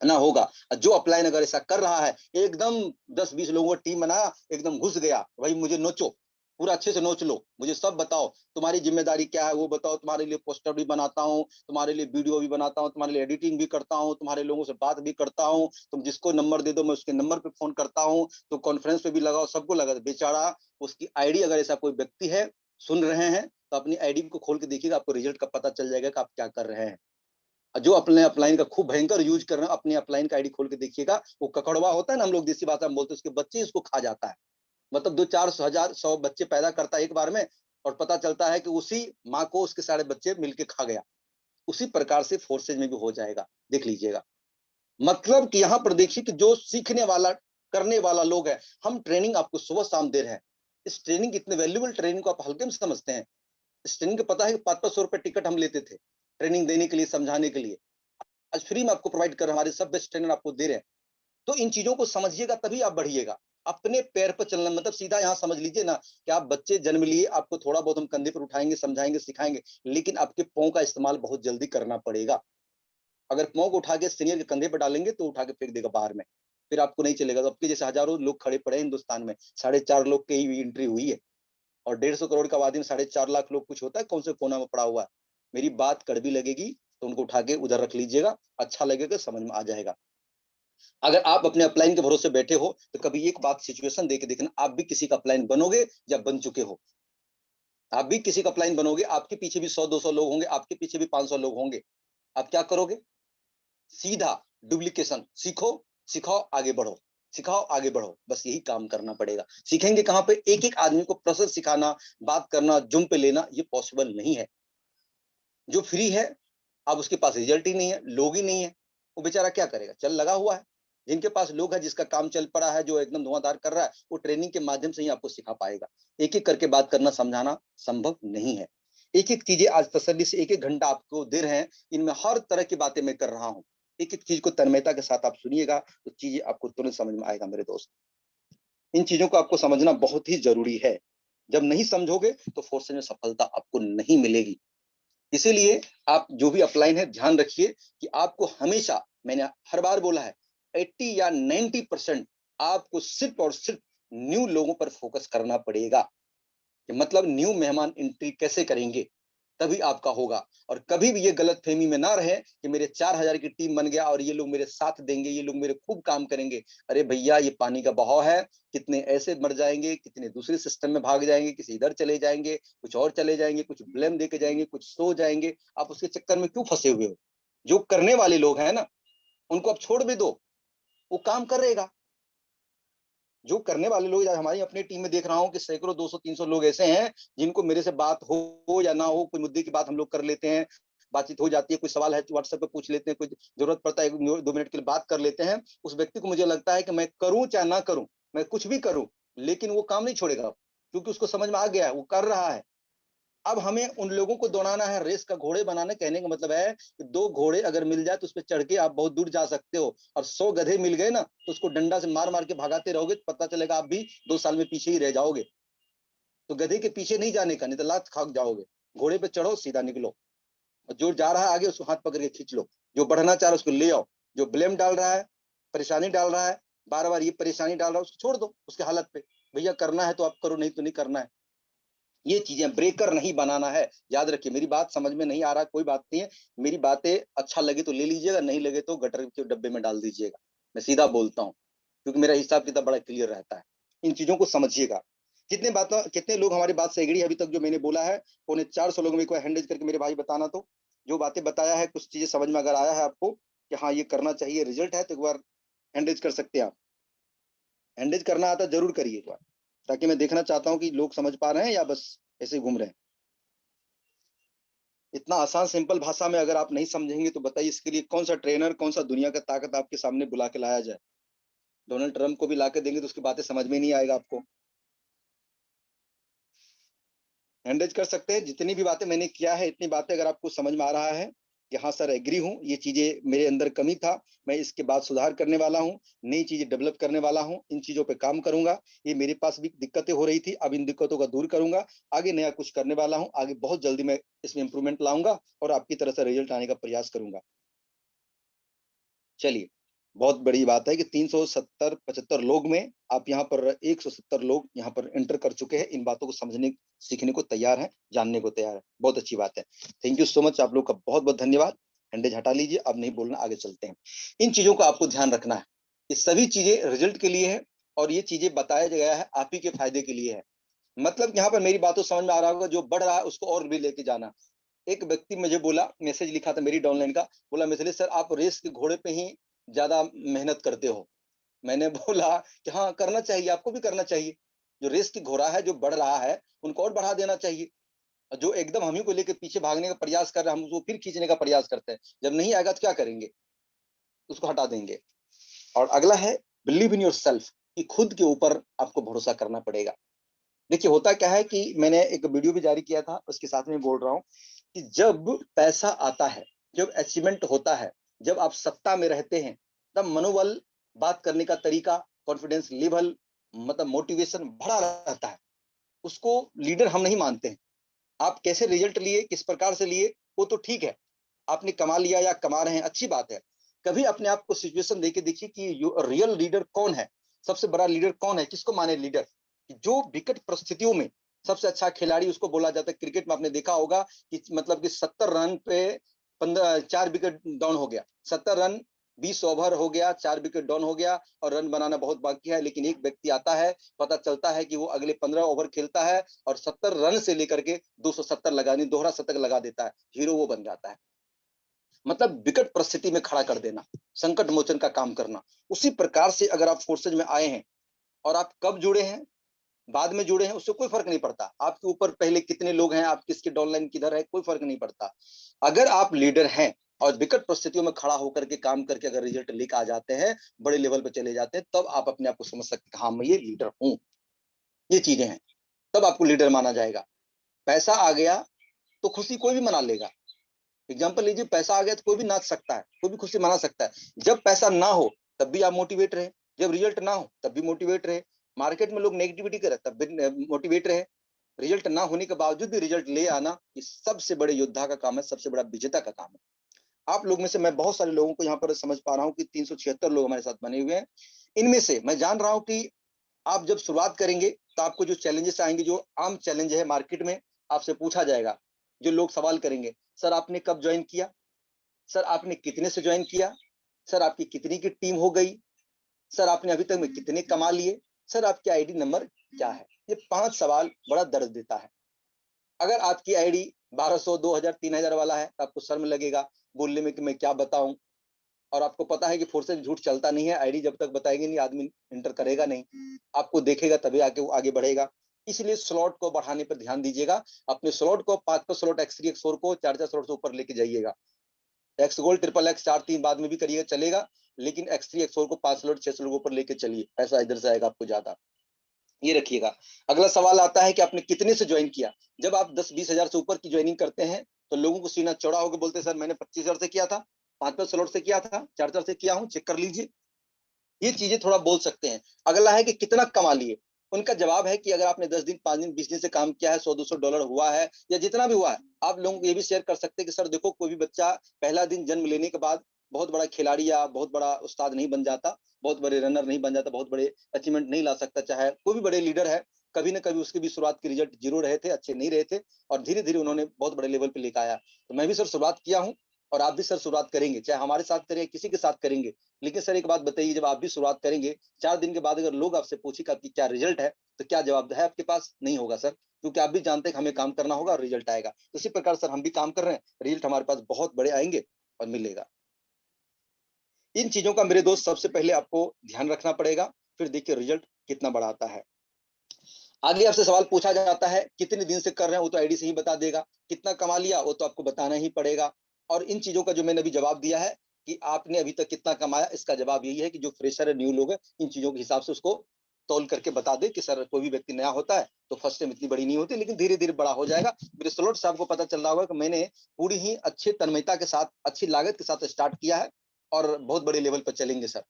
ना होगा। जो अपलाइन अगर ऐसा कर रहा है, एकदम 10-20 लोगों का टीम बनाया, एकदम घुस गया, भाई मुझे नोचो, पूरा अच्छे से नोच लो, मुझे सब बताओ, तुम्हारी जिम्मेदारी क्या है वो बताओ, तुम्हारे लिए पोस्टर भी बनाता हूँ, तुम्हारे लिए वीडियो भी बनाता हूँ, तुम्हारे लिए एडिटिंग भी करता हूँ, तुम्हारे लोगों से बात भी करता हूँ, तुम जिसको नंबर दे दो मैं उसके नंबर पे फोन करता हूँ, तो कॉन्फ्रेंस पे भी लगाओ, सबको लगा। बेचारा उसकी आईडी, अगर ऐसा कोई व्यक्ति है सुन रहे हैं तो अपनी आईडी को खोल के देखिएगा, आपको रिजल्ट का पता चल जाएगा कि आप क्या कर रहे हैं। जो अपने अपलाइन का खूब भयंकर यूज कर रहे हैं, अपने अपलाइन का आईडी खोल के देखिएगा, वो ककड़वा होता है ना, हम लोग देसी भाषा में बोलते हैं, उसके बच्चे इसको खा जाता है। मतलब 2-4 हजार 100 बच्चे पैदा करता है एक बार में, और पता चलता है कि उसी माँ को उसके सारे बच्चे मिलके खा गया। उसी प्रकार से फोर्सेज में भी हो जाएगा, देख लीजिएगा। मतलब कि यहाँ पर देखिए कि जो सीखने वाला, करने वाला लोग है, हम ट्रेनिंग आपको सुबह शाम दे रहे हैं। इस ट्रेनिंग, इतने वैल्यूबल ट्रेनिंग को आप हल्के में समझते हैं? इस ट्रेनिंग का पता है कि 500-500 रुपए टिकट हम लेते थे ट्रेनिंग देने के लिए, समझाने के लिए। आज फ्री में आपको प्रोवाइड कर रहे हैं, हमारे सब बेस्ट ट्रेनर आपको दे रहे हैं। तो इन चीजों को समझिएगा, तभी आप बढ़िएगा। अपने पैर पर चलना मतलब सीधा यहाँ समझ लीजिए ना कि आप बच्चे जन्म लिए, आपको थोड़ा बहुत हम कंधे पर उठाएंगे, समझाएंगे, सिखाएंगे, लेकिन आपके पाँव का इस्तेमाल बहुत जल्दी करना पड़ेगा। अगर पाँव को उठा के सीनियर के कंधे पर डालेंगे तो उठा के फेंक देगा बाहर में, फिर आपको नहीं चलेगा। तो आपके जैसे हजारों लोग खड़े पड़े हैं हिंदुस्तान में, 4.5 लाख की ही एंट्री हुई है, और 150 करोड़ का आबादी में 4.5 लाख लोग कुछ होता है? कौन से कोना में पड़ा हुआ है? मेरी बात कड़वी लगेगी तो उनको उठा के उधर रख लीजिएगा, अच्छा लगेगा, समझ में आ जाएगा। अगर आप अपने अपलाइन के भरोसे बैठे हो तो कभी एक बात सिचुएशन देके देखना, आप भी किसी का अपलाइन बनोगे या बन चुके हो। आप भी किसी का अपलाइन बनोगे, आपके पीछे भी 100-200 लोग होंगे, आपके पीछे भी 500 लोग होंगे। आप क्या करोगे? सीधा डुप्लीकेशन, सीखो, सिखाओ, आगे बढ़ो, सिखाओ, आगे बढ़ो, बस यही काम करना पड़ेगा। सीखेंगे कहाँ पे? एक एक आदमी को प्रोसेस सिखाना, बात करना, जुम पे लेना, ये पॉसिबल नहीं है। जो फ्री है, अब उसके पास रिजल्ट ही नहीं है, लोग ही नहीं है, वो बेचारा क्या करेगा? चल लगा हुआ है। जिनके पास लोग है, जिसका काम चल पड़ा है, जो एकदम धुआंधार कर रहा है, वो ट्रेनिंग के माध्यम से ही आपको सिखा पाएगा। एक एक करके बात करना, समझाना संभव नहीं है। एक एक चीजें आज तसल्ली से 1-1 घंटा आपको दे रहे हैं, इनमें हर तरह की बातें मैं कर रहा हूँ। एक एक चीज को तन्मयता के साथ आप सुनिएगा तो चीजें आपको तुरंत समझ में आएगा मेरे दोस्त। इन चीजों को आपको समझना बहुत ही जरूरी है। जब नहीं समझोगे तो फोर्सेज में सफलता आपको नहीं मिलेगी। इसीलिए आप जो भी अपलाइन है, ध्यान रखिए कि आपको हमेशा, मैंने हर बार बोला है, 80 या 90% आपको सिर्फ और सिर्फ न्यू लोगों पर फोकस करना पड़ेगा। कि मतलब न्यू मेहमान एंट्री कैसे करेंगे, तभी आपका होगा। और कभी भी ये गलत फहमी में ना रहे कि मेरे 4,000 की टीम बन गया और ये लोग मेरे साथ देंगे, ये लोग मेरे खूब काम करेंगे। अरे भैया, ये पानी का बहाव है, कितने ऐसे मर जाएंगे, कितने दूसरे सिस्टम में भाग जाएंगे, किसी इधर चले जाएंगे, कुछ और चले जाएंगे, कुछ ब्लेम दे के जाएंगे, कुछ सो जाएंगे। आप उसके चक्कर में क्यों फंसे हुए हो? जो करने वाले लोग हैं ना, उनको आप छोड़ भी दो, वो काम करेगा। जो करने वाले लोग, हमारी अपनी टीम में देख रहा हूँ कि सैकड़ों 200-300 लोग ऐसे हैं जिनको मेरे से बात हो या ना हो, कोई मुद्दे की बात हम लोग कर लेते हैं, बातचीत हो जाती है, कोई सवाल है व्हाट्सएप पे पूछ लेते हैं, कोई जरूरत पड़ता है 2 मिनट के लिए बात कर लेते हैं। उस व्यक्ति को मुझे लगता है कि मैं करूं चाहे ना करूं, मैं कुछ भी करूं, लेकिन वो काम नहीं छोड़ेगा, क्योंकि उसको समझ में आ गया है, वो कर रहा है। अब हमें उन लोगों को दौड़ाना है, रेस का घोड़े बनाना। कहने का मतलब है कि 2 घोड़े अगर मिल जाए तो उस पर चढ़ के आप बहुत दूर जा सकते हो, और 100 गधे मिल गए ना तो उसको डंडा से मार मार के भगाते रहोगे, तो पता चलेगा आप भी 2 साल में पीछे ही रह जाओगे। तो गधे के पीछे नहीं जाने का, नहीं तो लात खा जाओगे। घोड़े पे चढ़ो, सीधा निकलो, और जो जा रहा है आगे उसको हाथ पकड़ के खींच लो, जो बढ़ना चाह रहा है उसको ले आओ, जो ब्लेम डाल रहा है, परेशानी डाल रहा है, बार बार ये परेशानी डाल रहा है, उसको छोड़ दो उसके हालत पे। भैया करना है तो आप करो, नहीं तो नहीं करना है। ये चीजें ब्रेकर नहीं बनाना है, याद रखिए। मेरी बात समझ में नहीं आ रहा, कोई बात नहीं है, मेरी बातें अच्छा लगे तो ले लीजिएगा, नहीं लगे तो गटर के डब्बे में डाल दीजिएगा। मैं सीधा बोलता हूँ, क्योंकि मेरा हिसाब किताब बड़ा क्लियर रहता है। इन चीजों को समझिएगा। कितने लोग हमारी बात से एग्री अभी तक जो मैंने बोला है? 450 लोगों में एक बार हैंडरेज करके मेरे भाई बताना तो। जो बातें बताया है, कुछ चीजें समझ में अगर आया है आपको कि हाँ ये करना चाहिए, रिजल्ट है, तो एक बार हैंडरेज कर सकते हैं आप। हैंडरेज करना आता जरूर करिए एक बार, ताकि मैं देखना चाहता हूँ कि लोग समझ पा रहे हैं या बस ऐसे ही घूम रहे हैं। इतना आसान सिंपल भाषा में अगर आप नहीं समझेंगे तो बताइए, इसके लिए कौन सा ट्रेनर, कौन सा दुनिया का ताकत आपके सामने बुला के लाया जाए? डोनाल्ड ट्रंप को भी ला के देंगे तो उसकी बातें समझ में नहीं आएगा आपको। हैंडल कर सकते हैं जितनी भी बातें मैंने किया है, इतनी बातें अगर आपको समझ में आ रहा है कि हाँ सर एग्री हूँ, ये चीजें मेरे अंदर कमी था, मैं इसके बाद सुधार करने वाला हूँ, नई चीजें डेवलप करने वाला हूँ, इन चीजों पे काम करूंगा, ये मेरे पास भी दिक्कतें हो रही थी, अब इन दिक्कतों का दूर करूंगा, आगे नया कुछ करने वाला हूँ, आगे बहुत जल्दी मैं इसमें इंप्रूवमेंट लाऊंगा और आपकी तरह से रिजल्ट आने का प्रयास करूंगा। चलिए, बहुत बड़ी बात है कि 370-75 लोग में आप यहाँ पर 170 लोग यहाँ पर एंटर कर चुके हैं, इन बातों को समझने सीखने को तैयार हैं, जानने को तैयार है। बहुत अच्छी बात है। थैंक यू सो मच, आप लोग का बहुत बहुत धन्यवाद। हैंडेज हटा लीजिए, अब नहीं बोलना, आगे चलते हैं। इन चीजों का आपको ध्यान रखना है, ये सभी चीजें रिजल्ट के लिए है और ये चीजें बताया गया है आप ही के फायदे के लिए है। मतलब यहाँ पर मेरी बातों समझ में आ रहा होगा, जो बढ़ रहा है उसको और भी लेके जाना। एक व्यक्ति मुझे बोला, मैसेज लिखा था मेरी डाउनलाइन का, बोला मिथिलेश सर आप रेस के घोड़े पे ही ज्यादा मेहनत करते हो। मैंने बोला कि हाँ करना चाहिए, आपको भी करना चाहिए। जो रेस की घोड़ा है, जो बढ़ रहा है, उनको और बढ़ा देना चाहिए। जो एकदम हम ही को लेकर पीछे भागने का प्रयास कर रहे हैं, हम उसको फिर खींचने का प्रयास करते हैं। जब नहीं आएगा तो क्या करेंगे, उसको हटा देंगे। और अगला है बिलीव इन योर सेल्फ, कि खुद के ऊपर आपको भरोसा करना पड़ेगा। देखिए होता क्या है कि मैंने एक वीडियो भी जारी किया था, उसके साथ में बोल रहा हूँ कि जब पैसा आता है, जब अचीवमेंट होता है, जब आप सत्ता में रहते हैं, तब मनोबल, बात करने का तरीका, कॉन्फिडेंस लेवल, मतलब मोटिवेशन बढ़ा रहता है। उसको लीडर हम नहीं मानते हैं। आप कैसे रिजल्ट लिए, किस प्रकार से लिए, वो तो ठीक है, आपने कमा लिया या कमा रहे हैं, अच्छी बात है। कभी अपने आप को सिचुएशन देके देखिए कि रियल लीडर कौन है, सबसे बड़ा लीडर कौन है, किसको माने लीडर। जो विकट परिस्थितियों में सबसे अच्छा खिलाड़ी उसको बोला जाता है। क्रिकेट में आपने देखा होगा कि मतलब कि 70 रन पे 4 विकेट डाउन हो गया, 70 रन, 20 ओवर हो गया, 4 विकेट डाउन हो गया और रन बनाना बहुत बाकी है, लेकिन एक व्यक्ति आता है, पता चलता है कि वो अगले 15 ओवर खेलता है और 70 रन से लेकर के 270 लगाने, दोहरा शतक लगा देता है, हीरो वो बन जाता है। मतलब विकट परिस्थिति में खड़ा कर देना, संकट मोचन का काम करना। उसी प्रकार से अगर आप फोर्सेज में आए हैं और आप कब जुड़े हैं, बाद में जुड़े हैं, उससे कोई फर्क नहीं पड़ता। आपके ऊपर पहले कितने लोग हैं, आप किसके डाउनलाइन किधर है, कोई फर्क नहीं पड़ता। अगर आप लीडर हैं और विकट परिस्थितियों में खड़ा होकर के काम करके अगर रिजल्ट लेकर आ जाते हैं, बड़े लेवल पर चले जाते हैं, तब आप अपने आप को समझ सकते हैं हाँ मैं ये लीडर हूँ। ये चीजें हैं, तब आपको लीडर माना जाएगा। पैसा आ गया तो खुशी कोई भी मना लेगा। एग्जाम्पल लीजिए, पैसा आ गया तो कोई भी नाच सकता है, कोई भी खुशी मना सकता है। जब पैसा ना हो तब भी आप मोटिवेट रहे, जब रिजल्ट ना हो तब भी मोटिवेट रहे। मार्केट में लोग नेगेटिविटी करे तब भी मोटिवेट रहे। रिजल्ट ना होने के बावजूद भी रिजल्ट ले आना, ये सबसे बड़े योद्धा का काम है, सबसे बड़ा विजेता का काम है। आप लोग में से मैं बहुत सारे लोगों को यहाँ पर समझ पा रहा हूँ कि 376 लोग हमारे साथ बने हुए हैं। इनमें से मैं जान रहा हूँ कि आप जब शुरुआत करेंगे तो आपको जो चैलेंजेस आएंगे, जो आम चैलेंज है मार्केट में, आपसे पूछा जाएगा। जो लोग सवाल करेंगे, सर आपने कब ज्वाइन किया, सर आपने कितने से ज्वाइन किया, सर आपकी कितनी की टीम हो गई, सर आपने अभी तक में कितने कमा लिए, सर आपकी आईडी नंबर क्या है। ये 5 सवाल बड़ा दर्द देता है। अगर आपकी आईडी 1200, 2000, 3000 वाला है तो आपको शर्म लगेगा बोलने में कि मैं क्या बताऊं। और आपको पता है कि फोर्सेज झूठ चलता नहीं है, आईडी जब तक बताएंगे नहीं आदमी एंटर करेगा नहीं, आपको देखेगा तभी आके वो आगे बढ़ेगा। इसलिए स्लॉट को बढ़ाने पर ध्यान दीजिएगा। अपने स्लॉट को 5 स्लॉट एक्स3 एक्स4 को 4 स्लॉट से ऊपर लेके जाइएगा। एक्स गोल्ड, ट्रिपल एक्स, 4-3 बाद में भी करिएगा चलेगा, लेकिन एक्स3 एक्स4 को 5 स्लॉट 6 स्लॉट ऊपर लेके चलिए, पैसा इधर से आएगा आपको ज्यादा। ये रखिएगा। अगला सवाल आता है कि आपने कितने से ज्वाइन किया। जब आप 10-20 हजार से ऊपर की ज्वाइनिंग करते हैं तो लोगों को सीना चौड़ा होकर बोलते हैं सर मैंने 25 हजार से किया था, 5-5 स्लॉट से किया था, 4-4 से किया हूँ, चेक कर लीजिए। ये चीजें थोड़ा बोल सकते हैं। अगला है कि कितना कमा लिए। उनका जवाब है कि अगर आपने 10 दिन, 5 दिन, 20 दिन से काम किया है, $100-200 हुआ है या जितना भी हुआ है, आप लोगों को ये भी शेयर कर सकते हैं कि सर देखो कोई भी बच्चा पहला दिन जन्म लेने के बाद बहुत बड़ा खिलाड़ी या बहुत बड़ा उस्ताद नहीं बन जाता, बहुत बड़े रनर नहीं बन जाता, बहुत बड़े अचीवमेंट नहीं ला सकता। चाहे कोई भी बड़े लीडर है, कभी ना कभी उसके भी शुरुआत के रिजल्ट जीरो रहे थे, अच्छे नहीं रहे थे, और धीरे धीरे उन्होंने बहुत बड़े लेवल पे लेकर आया। तो मैं भी सर शुरुआत किया हूँ और आप भी सर शुरुआत करेंगे, चाहे हमारे साथ करें किसी के साथ करेंगे। लेकिन सर एक बात बताइए, जब आप भी शुरुआत करेंगे 4 दिन के बाद अगर लोग आपसे पूछे कि आपकी क्या रिजल्ट है, तो क्या जवाब है आपके पास? नहीं होगा सर, क्योंकि आप भी जानते हैं कि हमें काम करना होगा और रिजल्ट आएगा। तो इसी प्रकार सर हम भी काम कर रहे हैं, रिजल्ट हमारे पास बहुत बड़े आएंगे और मिलेगा। इन चीजों का मेरे दोस्त सबसे पहले आपको ध्यान रखना पड़ेगा, फिर देखिए रिजल्ट कितना बड़ा आता है। आगे आपसे सवाल पूछा जाता है कितने दिन से कर रहे हैं, वो तो आईडी से ही बता देगा। कितना कमा लिया वो तो आपको बताना ही पड़ेगा। और इन चीजों का जो मैंने अभी जवाब दिया है कि आपने अभी तक कितना कमाया, इसका जवाब यही है कि जो फ्रेशर है, न्यू लोग है, इन चीजों के हिसाब से उसको तौल करके बता दे कि सर कोई भी व्यक्ति नया होता है तो फर्स्ट टाइम इतनी बड़ी नहीं होती, लेकिन धीरे धीरे बड़ा हो जाएगा। मेरे स्लॉट से आपको पता चल रहा होगा कि मैंने पूरी ही अच्छी तन्मयता के साथ, अच्छी लागत के साथ स्टार्ट किया है और बहुत बड़े लेवल पर चलेंगे सर।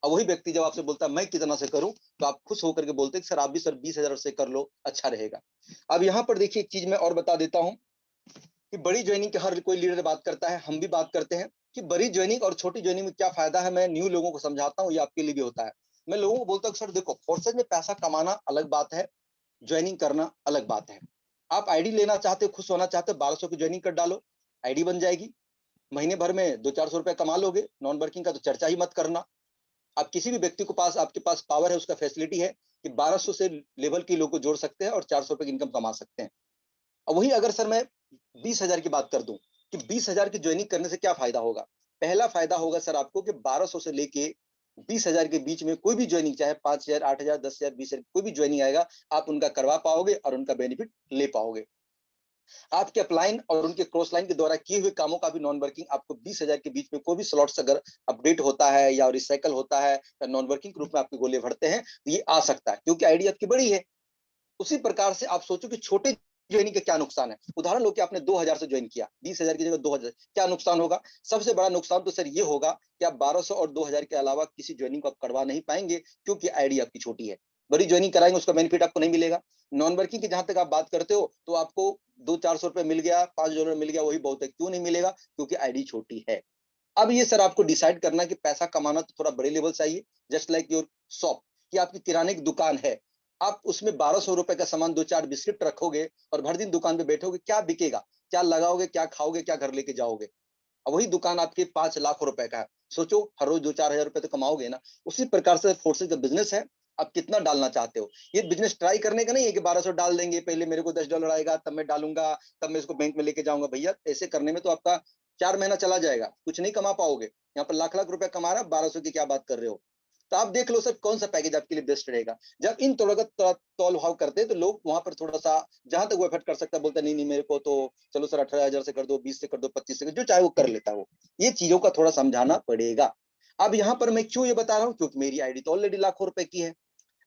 और वही व्यक्ति जब आपसे बोलता है मैं कितना से करूं, तो आप खुश होकर के बोलते हैं कि सर आप भी सर 20,000 से कर लो, अच्छा रहेगा। अब यहाँ पर देखिए एक चीज मैं और बता देता हूँ कि बड़ी ज्वाइनिंग के हर कोई लीडर बात करता है, हम भी बात करते हैं। कि बड़ी ज्वाइनिंग और छोटी ज्वाइनिंग में क्या फायदा है। मैं न्यू लोगों को समझाता हूँ, ये आपके लिए भी होता है। मैं लोगों को बोलता हूँ सर देखो, फोर्सेज में पैसा कमाना अलग बात है, ज्वाइनिंग करना अलग बात है। आप आईडी लेना चाहते हो, खुश होना चाहते हो, 1200 की ज्वाइनिंग कर डालो, आईडी बन जाएगी, महीने भर में 200-400 रुपए कमा लोगे। नॉन वर्किंग का तो चर्चा ही मत करना। आप किसी भी व्यक्ति को पास, आपके पास पावर है, उसका फैसिलिटी है कि 1200 से लेवल के लोग को जोड़ सकते हैं और 400 रुपए की इनकम कमा सकते हैं। और वही अगर सर मैं 20,000 की बात कर दूं कि 20,000 की ज्वाइनिंग करने से क्या फायदा होगा। पहला फायदा होगा सर आपको कि 1200 से लेके 20,000 के बीच में कोई भी ज्वाइनिंग, चाहे 5,000, 8,000, 10,000, 20,000, कोई भी ज्वाइनिंग आएगा, आप उनका करवा पाओगे और उनका बेनिफिट ले पाओगे। आपके अपलाइन और उनके क्रॉस लाइन के द्वारा किए हुए कामों का भी नॉन वर्किंग आपको 20,000 के बीच में कोई भी स्लॉट्स अगर अपडेट होता है या रिसाइकल होता है या नॉन वर्किंग के रूप में आपके गोले बढ़ते हैं तो ये आ सकता है, क्योंकि आईडी आपकी बड़ी है। उसी प्रकार से आप सोचो कि छोटे ज्वाइनिंग का क्या नुकसान है। उदाहरण लो कि आपने 2,000 से ज्वाइन किया, 20,000 की जगह 2,000, क्या नुकसान होगा। सबसे बड़ा नुकसान तो सर ये होगा कि आप 1200 और 2,000 के अलावा किसी ज्वाइनिंग को आप करवा नहीं पाएंगे, क्योंकि आईडी आपकी छोटी है। बड़ी ज्वाइनिंग कराएंगे उसका बेनिफिट आपको नहीं मिलेगा। नॉन वर्किंग की जहां तक आप बात करते हो तो आपको 200-400 रुपए मिल गया, $5 मिल गया, वही बहुत है। क्यों नहीं मिलेगा, क्योंकि आईडी छोटी है। अब ये सर आपको डिसाइड करना कि पैसा कमाना तो थोड़ा बड़े लेवल चाहिए। जस्ट लाइक योर शॉप, कि आपकी किराने की दुकान है, आप उसमें 1200 रुपए का सामान, 2-4 बिस्किट रखोगे और भर दिन दुकान पे बैठोगे, क्या बिकेगा, क्या लगाओगे, क्या खाओगे, क्या घर लेके जाओगे। और वही दुकान आपके 5 लाख रुपए का है, सोचो हर रोज 2-4 हजार रुपए तो कमाओगे ना। उसी प्रकार से फोर्सेज का बिजनेस है, आप कितना डालना चाहते हो। ये बिजनेस ट्राई करने का नहीं है कि 1200 डाल देंगे, पहले मेरे को $10 आएगा तब मैं डालूंगा, तब मैं इसको बैंक में लेके जाऊंगा। भैया ऐसे करने में तो आपका 4 महीना चला जाएगा, कुछ नहीं कमा पाओगे। यहाँ पर लाख लाख रुपए कमा रहा, 1200 की क्या बात कर रहे हो। तो आप देख लो सर कौन सा पैकेज आपके लिए बेस्ट रहेगा। जब इन थोड़ा तौल भाव करते हैं तो लोग वहां पर थोड़ा सा, जहां तक वो एफर्ट कर सकता है, बोलता नहीं नहीं मेरे को तो चलो सर 18,000 से कर दो, 20 से कर दो, 25 से कर दो, जो चाहे वो कर लेता है वो। ये चीजों का थोड़ा समझाना पड़ेगा। अब यहाँ पर मैं क्यों ये बता रहा हूँ, क्योंकि मेरी आईडी तो ऑलरेडी लाखों रुपए की है।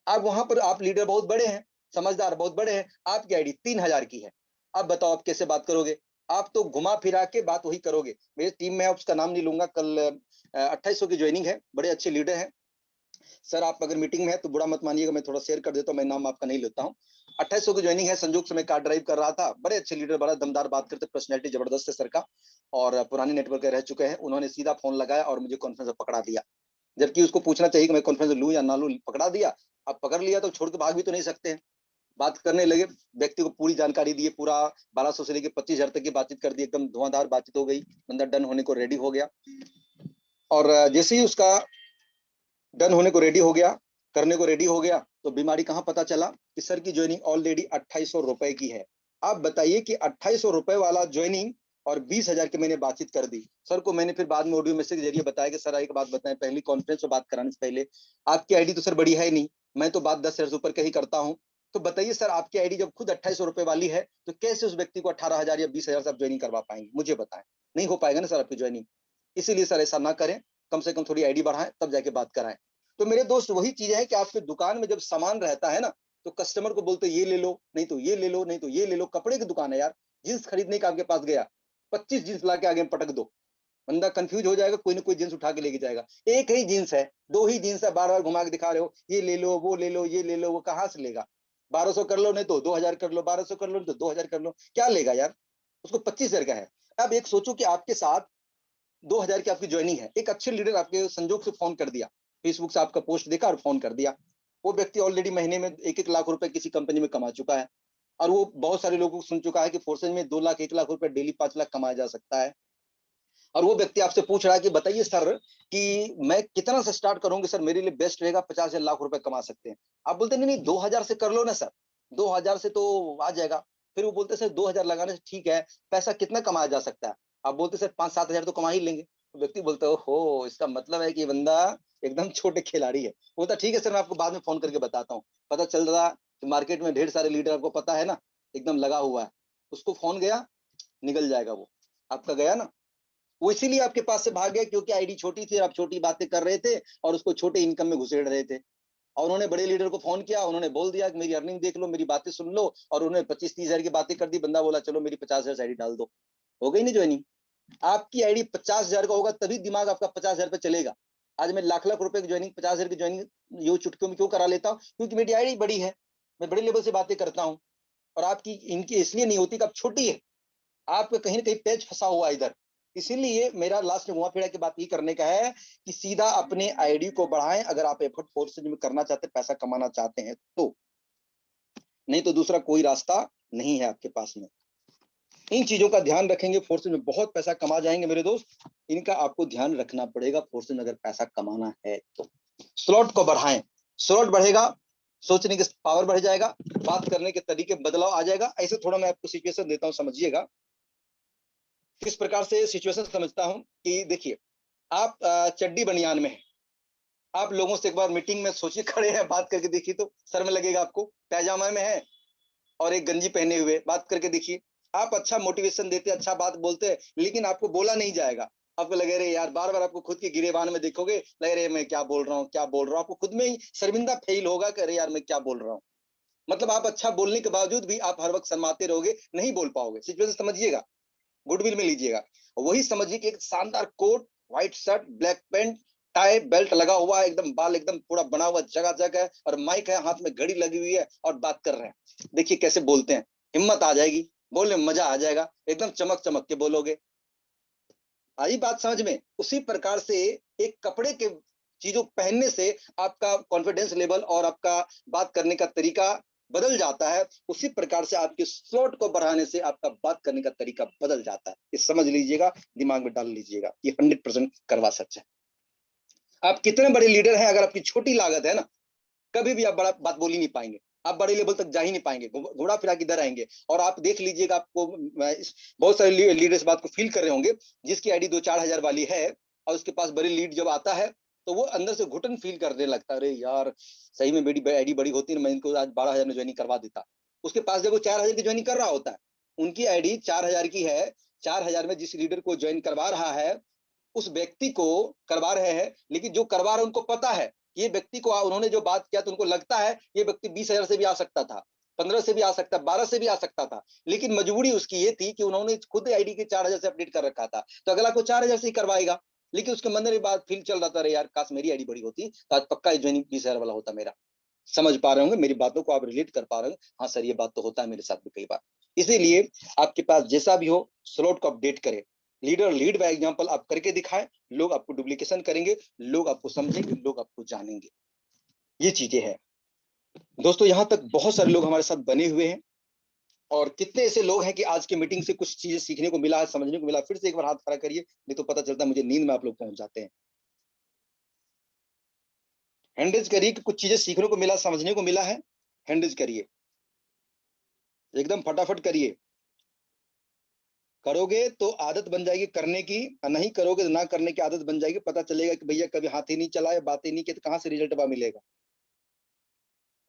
अब वहां पर आप लीडर बहुत बड़े हैं, समझदार बहुत बड़े हैं, आपकी आईडी 3,000 की है। अब बताओ आप कैसे बात करोगे। आप तो घुमा फिरा के बात वही करोगे। मेरी टीम में, उसका नाम नहीं लूंगा, कल 2800 की ज्वाइनिंग है, बड़े अच्छे लीडर हैं। सर आप अगर मीटिंग में है तो बुरा मत मानिएगा, मैं थोड़ा शेयर कर देता हूँ, मैं नाम आपका नहीं लेता हूँ। 2800 की ज्वाइनिंग है, संजोग से मैं कार ड्राइव कर रहा था, बड़े अच्छे लीडर, बड़ा दमदार बात करते, पर्सनैलिटी जबरदस्त है सर का, और पुराने नेटवर्क रह चुके हैं। उन्होंने सीधा फोन लगाया और मुझे कॉन्फ्रेंस में पकड़ा दिया, जबकि उसको पूछना चाहिए कि मैं कॉन्फ्रेंस लूं या ना लूं, पकड़ा दिया। अब पकड़ लिया तो छोड़ के भाग भी तो नहीं सकते हैं। बात करने लगे, व्यक्ति को पूरी जानकारी दी, पूरा 1200 से लेकर 25,000 तक की बातचीत कर दी, एकदम धुआंधार बातचीत हो गई। बंदा डन होने को रेडी हो गया, और जैसे ही उसका डन होने को रेडी हो गया, करने को रेडी हो गया, तो बीमारी कहाँ पता चला कि सर की ज्वाइनिंग ऑलरेडी 2,800 रुपए की है। आप बताइए कि 2,800 रुपए वाला ज्वाइनिंग और 20,000 की मैंने बातचीत कर दी। सर को मैंने फिर बाद में ऑडियो मैसेज के जरिए बताया कि सर एक बात बताएं, पहली कॉन्फ्रेंस में बात कराने से पहले, आपकी आईडी तो सर बड़ी है ही नहीं, मैं तो बात 10,000 से ऊपर का ही करता हूँ। तो बताइए सर, आपकी आईडी जब खुद 2,800 रुपए वाली है तो कैसे उस व्यक्ति को 18,000 या 20,000 से आप ज्वाइनिंग करवा पाएंगे, मुझे बताएं। नहीं हो पाएगा ना सर आपकी ज्वाइनिंग। इसीलिए सर ऐसा ना करें, कम से कम थोड़ी आईडी बढ़ाएं, तब जाके बात कराएं। तो मेरे दोस्त वही चीज है कि आपके दुकान में जब सामान रहता है ना, तो कस्टमर को बोलते ये ले लो, नहीं तो ये ले लो, नहीं तो ये ले लो। कपड़े की दुकान है यार, जींस खरीदने का आपके पास गया, 25 जींस ला के आगे में पटक दो, बंदा कंफ्यूज हो जाएगा, कोई ना कोई जींस उठा के लेके जाएगा। एक ही जींस है, दो ही जींस है, बार बार घुमा के दिखा रहे हो, ये ले लो, वो ले लो, ये ले लो, वो कहाँ से लेगा। 1200 कर लो, नहीं तो 2,000 कर लो, 1200 कर लो, नहीं तो 2,000 कर लो, क्या लेगा यार। उसको 25,000 का है। अब एक सोचो कि आपके साथ 2,000 की आपकी ज्वाइनिंग है, एक अच्छे लीडर आपके संजोग से फोन कर दिया, फेसबुक से आपका पोस्ट देखा और फोन कर दिया। वो व्यक्ति ऑलरेडी महीने में 1-1 लाख रुपए किसी कंपनी में कमा चुका है, और वो बहुत सारे लोगों को सुन चुका है कि फोर्सेज में 2 लाख 1 लाख रुपए डेली 5 लाख कमाया जा सकता है। और वो व्यक्ति आपसे पूछ रहा है कि बताइए सर कि मैं कितना से स्टार्ट करूंगी, सर मेरे लिए बेस्ट रहेगा, 50,000 लाख रुपए कमा सकते हैं। आप बोलते नहीं नहीं 2,000 से कर लो ना सर, 2,000 से तो आ जाएगा। फिर वो बोलते सर 2,000 लगाने से ठीक है, पैसा कितना कमाया जा सकता है। आप बोलते सर 5-7 हजार तो कमा ही लेंगे। तो व्यक्ति बोलता है हो, इसका मतलब है कि बंदा एकदम छोटे खिलाड़ी है। बोलता ठीक है सर, मैं आपको बाद में फोन करके बताता हूँ। पता चल रहा कि मार्केट में ढेर सारे लीडर, आपको पता है ना, एकदम लगा हुआ है। उसको फोन गया, निकल जाएगा वो, आपका गया ना। वो इसीलिए आपके पास से भाग गया क्योंकि आईडी छोटी थी, आप छोटी बातें कर रहे थे और उसको छोटे इनकम में घुसेड़ रहे थे। और उन्होंने बड़े लीडर को फोन किया, उन्होंने बोल दिया कि मेरी अर्निंग देख लो, मेरी बातें सुन लो, और उन्होंने 25-30 हजार की बातें कर दी। बंदा बोला चलो मेरी 50,000 आईडी डाल दो, हो गई नहीं ज्वाइनिंग। आपकी आईडी 50,000 का होगा तभी दिमाग आपका 50,000 पे चलेगा। आज मैं लाख लाख रुपए की ज्वाइनिंग, 50,000 की ज्वाइनिंग यो चुटकियों में क्यों करा लेता हूँ, क्योंकि मेरी आईडी बड़ी है, मैं बड़े लेवल से बातें करता हूँ। और आपकी इनकी इसलिए नहीं होती कि आप छोटी है, आपका कहीं ना कहीं पेज फंसा हुआ इधर। इसीलिए मेरा लास्ट में मुआ फेड़ा की बात ये करने का है कि सीधा अपने आईडी को बढ़ाएं, अगर आप एफर्ट फोर्सेज में करना चाहते हैं, पैसा कमाना चाहते हैं तो, नहीं तो दूसरा कोई रास्ता नहीं है आपके पास में। इन चीजों का ध्यान रखेंगे, फोर्सेज में बहुत पैसा कमा जाएंगे मेरे दोस्त। इनका आपको ध्यान रखना पड़ेगा फोर्सेज में अगर पैसा कमाना है तो। स्लॉट को बढ़ाएं, स्लॉट बढ़ेगा, सोचने की पावर बढ़ जाएगा, बात करने के तरीके बदलाव आ जाएगा। ऐसे थोड़ा मैं आपको सिचुएशन देता हूं, समझिएगा किस प्रकार से सिचुएशन समझता हूं। कि देखिए, आप चड्डी बनियान में हैं, आप लोगों से एक बार मीटिंग में सोचिए, खड़े हैं, बात करके देखिए तो शर्म लगेगा आपको। पैजामा में है और एक गंजी पहने हुए, बात करके देखिए। आप अच्छा मोटिवेशन देते, अच्छा बात बोलते हैं, लेकिन आपको बोला नहीं जाएगा। आपको लगे रहे यार, बार बार आपको खुद के गिरेबान में देखोगे, लगे रहे मैं क्या बोल रहा हूँ, क्या बोल रहा हूँ। आपको खुद में ही शर्मिंदा फील होगा कि अरे यार मैं क्या बोल रहा हूँ। मतलब आप अच्छा बोलने के बावजूद भी आप हर वक्त शर्माते रहोगे, नहीं बोल पाओगे। सिचुएशन समझिएगा, गुडविल में लीजिएगा। वही समझिए कि एक शानदार coat, white shirt, black pant, tie, belt लगा हुआ है, एकदम बाल एकदम पूरा बना हुआ जगह जगह है, और माइक है, हाथ में घड़ी लगी हुई है और बात कर रहे हैं। देखिए कैसे बोलते हैं, हिम्मत आ जाएगी, बोलने में मजा आ जाएगा, एकदम चमक चमक के बोलोगे। आई बात समझ में? उसी प्रकार से एक कपड़े के चीजों पहनने से आपका कॉन्फिडेंस लेवल और आपका बात करने का तरीका बदल जाता है। उसी प्रकार से आपके स्लॉट को बढ़ाने से आपका बात करने का तरीका बदल जाता है। ये समझ लीजिएगा, दिमाग में डाल लीजिएगा, ये 100% करवा सच है। आप कितने बड़े लीडर हैं, अगर आपकी छोटी लागत है ना, कभी भी आप बड़ा बात बोल ही नहीं पाएंगे, आप बड़े लेवल तक जा ही नहीं पाएंगे, घोड़ा फिरा किधर आएंगे। और आप देख लीजिएगा, आपको बहुत सारे लीडर्स बात को फील कर रहे होंगे, जिसकी आईडी 2-4 हजार वाली है और उसके पास बड़ी लीड जब आता है तो वो अंदर से घुटन फील करने लगता है, अरे यार सही में मेरी आईडी बड़ी होती है, मैं इनको आज 12 हजार में ज्वाइनिंग करवा देता। उसके पास जब वो 4 हजार की ज्वाइनिंग कर रहा होता है, उनकी आईडी 4 हजार की है, 4 हजार में जिस लीडर को ज्वाइन करवा रहा है उस व्यक्ति को करवा रहे हैं, लेकिन जो करवा रहे उनको पता है ये व्यक्ति को, उन्होंने जो बात किया तो उनको लगता है ये व्यक्ति 20 हजार से भी आ सकता था, 15 से भी आ सकता, 12 से भी आ सकता था, लेकिन मजबूरी उसकी ये थी कि उन्होंने खुद आईडी के 4 हजार से अपडेट कर रखा था, तो अगला को 4 हजार से ही करवाएगा। लेकिन उसके मन में बात फील चल रहा था, अरे यार काश मेरी आईडी बड़ी होती तो आज पक्का ज्वाइनिंग 20 हजार वाला होता मेरा। समझ पा रहे होंगे मेरी बातों को, आप रिलेट कर पा रहे होंगे, हाँ सर ये बात तो होता है मेरे साथ भी कई बार। इसीलिए आपके पास जैसा भी हो, स्लॉट को अपडेट करें। लीडर लीड बाय एग्जांपल आप करके दिखाएं, लोग आपको डुप्लीकेशन करेंगे, लोग आपको समझेंगे, लोग आपको जानेंगे। ये चीजें हैं दोस्तों। यहां तक बहुत सारे लोग हमारे साथ बने हुए हैं, और कितने ऐसे लोग हैं कि आज की मीटिंग से कुछ चीजें सीखने को मिला है, समझने को मिला। फिर से एक बार हाथ खड़ा करिए, नहीं तो पता चलता है मुझे नींद में आप लोग पहुंच जाते हैं। हैंडरेज करिए कि कुछ चीजें सीखने को मिला, समझने को मिला है। हैंडरेज करिए, एकदम फटाफट करिए। करोगे तो आदत बन जाएगी करने की, और नहीं करोगे तो ना करने की आदत बन जाएगी। पता चलेगा कि भैया कभी हाथ ही नहीं चलाया, बातें नहीं की, तो कहां से रिजल्ट मिलेगा।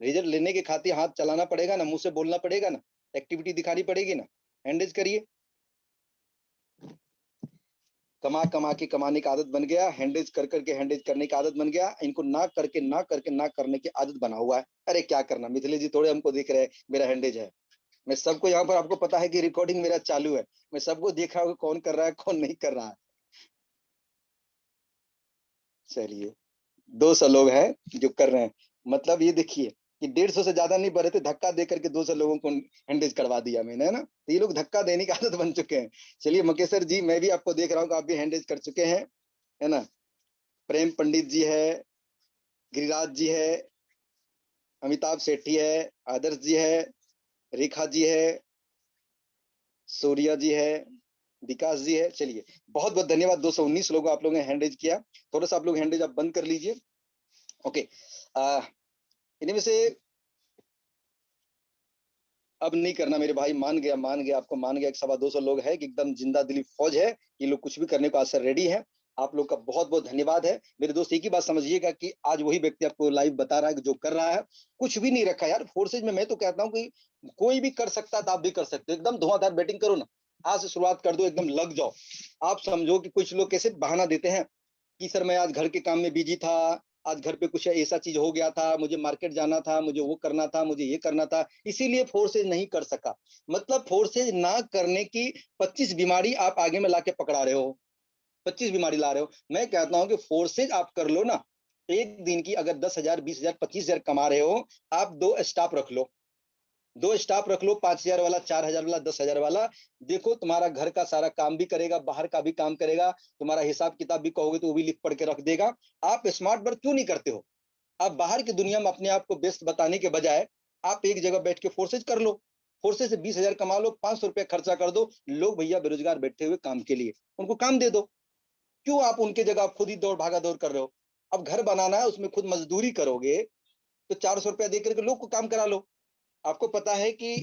रिजल्ट लेने के खातिर हाथ चलाना पड़ेगा ना, मुंह से बोलना पड़ेगा ना, एक्टिविटी दिखानी पड़ेगी ना। हैंडरेज करिए। कमा कमा के कमाने की आदत बन गया, हैंडरेज कर करके हैंडरेज करने की आदत बन गया। इनको ना करके ना करके ना करने की आदत बना हुआ है। अरे क्या करना, मिथिलेश जी थोड़े हमको देख रहे हैं, मेरा हैंडरेज है। मैं सबको यहाँ पर, आपको पता है कि रिकॉर्डिंग मेरा चालू है, मैं सबको देख रहा हूँ कौन कर रहा है कौन नहीं कर रहा है। चलिए 200 लोग हैं जो कर रहे हैं, मतलब ये देखिए कि 150 से ज्यादा नहीं बढ़े थे, धक्का दे करके 200 लोगों को हैंडरेज करवा दिया मैंने, है ना। तो ये लोग धक्का देने की आदत बन चुके हैं। चलिए मकेशर जी, मैं भी आपको देख रहा हूँ कि आप भी हैंडरेज कर चुके हैं, है ना। प्रेम पंडित जी है, गिरिराज जी है, अमिताभ सेठी है, आदर्श जी है, रेखा जी है, सूर्या जी है, विकास जी है। चलिए बहुत बहुत धन्यवाद। 219 लोगों आप लोगों ने हैंडरेज किया। थोड़ा सा आप लोग हैंडरेज आप बंद कर लीजिए। ओके, इनमें से अब नहीं करना मेरे भाई, मान गया मान गया, आपको मान गया। 125 लोग है कि एकदम जिंदा दिली फौज है, ये लोग कुछ भी करने को आज से रेडी है। आप लोग का बहुत बहुत धन्यवाद है मेरे दोस्त। एक ही बात समझिएगा कि आज वही व्यक्ति आपको लाइव बता रहा है कि जो कर रहा है कुछ भी नहीं रखा यार फोर्सेज में। मैं तो कहता हूँ कि कोई भी कर सकता है तो आप भी कर सकते हो। एकदम धुआंधार बैटिंग करो ना, आज से शुरुआत कर दो, एकदम लग जाओ। आप समझो कि कुछ लोग कैसे बहाना देते हैं कि सर मैं आज घर के काम में बिजी था, आज घर पे कुछ ऐसा चीज हो गया था, मुझे मार्केट जाना था, मुझे वो करना था, मुझे ये करना था, इसीलिए फोर्सेज नहीं कर सका। मतलब फोर्सेज ना करने की 25 बीमारी आप आगे में लाके पकड़ा रहे हो, 25 बीमारी ला रहे हो। मैं कहता हूं कि फोर्सेज आप कर लो ना। एक दिन की अगर 10 हजार, 20 हजार, 25 हजार कमा रहे हो, आप 2 स्टाफ रख लो, 2 स्टाफ रख लो, 5,000 वाला, 4,000 वाला, 10,000 वाला। देखो तुम्हारा घर का सारा काम भी करेगा, बाहर का भी काम करेगा, तुम्हारा हिसाब किताब भी कहोगे तो वो भी लिख पढ़ के रख देगा। आप स्मार्ट वर्क क्यों नहीं करते हो? आप बाहर की दुनिया में अपने आप को व्यस्त बताने के बजाय आप एक जगह बैठ के फोर्सेज कर लो। फोर्सेज से 20,000 कमा लो, 500 रुपया खर्चा कर दो। लोग भैया बेरोजगार बैठे हुए काम के लिए, उनको काम दे दो। क्यों आप उनके जगह आप खुद ही दौड़ भागा दौड़ कर रहे हो? अब घर बनाना है, उसमें खुद मजदूरी करोगे तो 400 रुपया दे करके लोग को काम करा लो। आपको पता है कि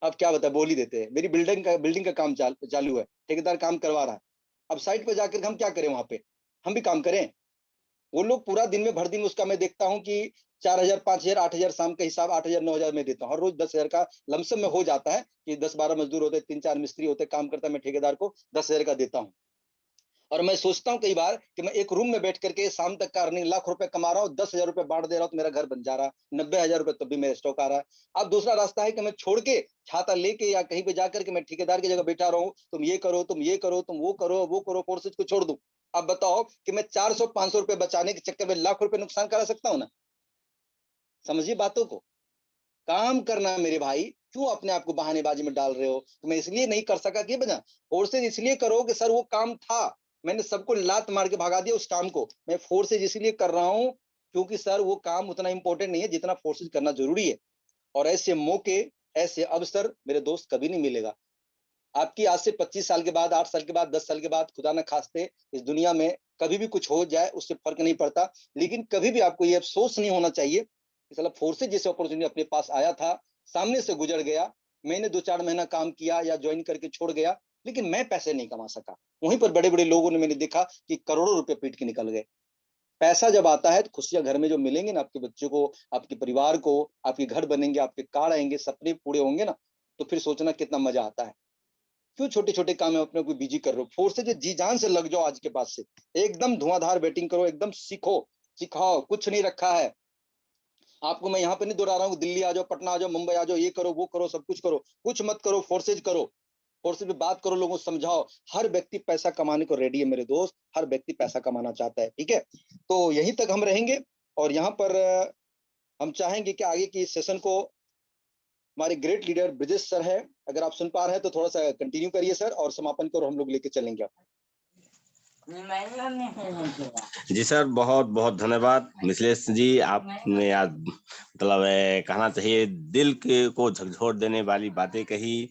अब क्या बता बोल ही देते हैं, मेरी बिल्डिंग का काम चालू है, ठेकेदार काम करवा रहा है। अब साइट पे जाकर हम क्या करें? वहां पे हम भी काम करें? वो लोग पूरा दिन में भर दिन उसका मैं देखता हूँ कि 4,000, 5,000, 8,000 शाम का हिसाब 8,000, 9,000 में देता हूँ। हर रोज 10,000 का लमसम में हो जाता है कि 10-12 मजदूर होते, 3-4 मिस्त्री होते, काम करता है, मैं ठेकेदार को 10,000 का देता हूँ। और मैं सोचता हूँ कई बार कि मैं एक रूम में बैठ करके शाम तक का अर्निंग लाख रुपए कमा रहा हूँ, 10,000 रुपए बांट दे रहा हूँ तो मेरा घर बन जा रहा है, 90,000 रुपए तब भी मेरा स्टॉक आ रहा है। अब दूसरा रास्ता है कि मैं छोड़ के छाता लेके या कहीं पे जाकर के मैं ठेकेदार की जगह बैठा रहा हूँ, तुम ये करो, तुम ये करो, तुम वो करो, फोर्सेज को छोड़ दूं। अब बताओ कि मैं 400-500 रुपए बचाने के चक्कर में लाख रुपए नुकसान करा सकता हूँ ना? समझिए बातों को। काम करना मेरे भाई, क्यों अपने आप को बहानेबाजी में डाल रहे हो? तो मैं इसलिए नहीं कर सका कि बजा फोर्सेज इसलिए करो कि सर वो काम था, मैंने सबको लात मार के भगा दिया उस काम को। मैं फोर्सेज इसलिए कर रहा हूँ क्योंकि सर वो काम उतना इंपॉर्टेंट नहीं है जितना फोर्सेज करना जरूरी है। और ऐसे मौके, ऐसे अवसर मेरे दोस्त कभी नहीं मिलेगा। आपकी आज से 25 साल के बाद, 8 साल के बाद, 10 साल के बाद, खुदा ना खास्ते इस दुनिया में कभी भी कुछ हो जाए उससे फर्क नहीं पड़ता। लेकिन कभी भी आपको ये अफसोस नहीं होना चाहिए कि साला फोर्सेज जैसे अपॉर्चुनिटी अपने पास आया था, सामने से गुजर गया, मैंने 2-4 महीना काम किया या ज्वाइन करके छोड़ गया, लेकिन मैं पैसे नहीं कमा सका। वहीं पर बड़े-बड़े लोगों ने मैंने देखा कि करोड़ों रुपए पीट के निकल गए। पैसा जब आता है तो खुशियाँ घर में जो मिलेंगी ना आपके बच्चों को, आपके परिवार को, आपके घर बनेंगे, आपके कार आएँगे, सपने पूरे होंगे ना, तो फिर सोचना कितना मज़ा आता है। क्यों छोटे-छोटे काम में अपने को बिजी कर रहे हो? फोर्स से जी जान से लग जाओ आज के बाद से। एकदम धुआंधार बैटिंग करो, एकदम सीखो, सिखाओ, कुछ नहीं रखा है। आपको मैं यहाँ पे नहीं दोहरा रहा हूँ, दिल्ली आ जाओ, पटना आ जाओ, मुंबई आ जाओ, ये करो, वो करो, सब कुछ करो। कुछ मत करो, फोर्सेज करो। फोर्सेज पे बात करो, लोगों को समझाओ। हर व्यक्ति पैसा कमाने को रेडी है मेरे दोस्त, हर व्यक्ति पैसा कमाना चाहता है, ठीक है? तो यहीं तक हम रहेंगे और यहाँ पर हम चाहेंगे कि आगे की इस सेशन को हमारे ग्रेट लीडर ब्रिजेश सर है, अगर आप सुन पा रहे हैं तो थोड़ा सा कंटिन्यू करिए सर और समापन करो, हम लोग लेके चलेंगे। जी सर, बहुत बहुत धन्यवाद मिथिलेश जी। आपने आज मतलब कहना चाहिए दिल के को झकझोर देने वाली बातें कही।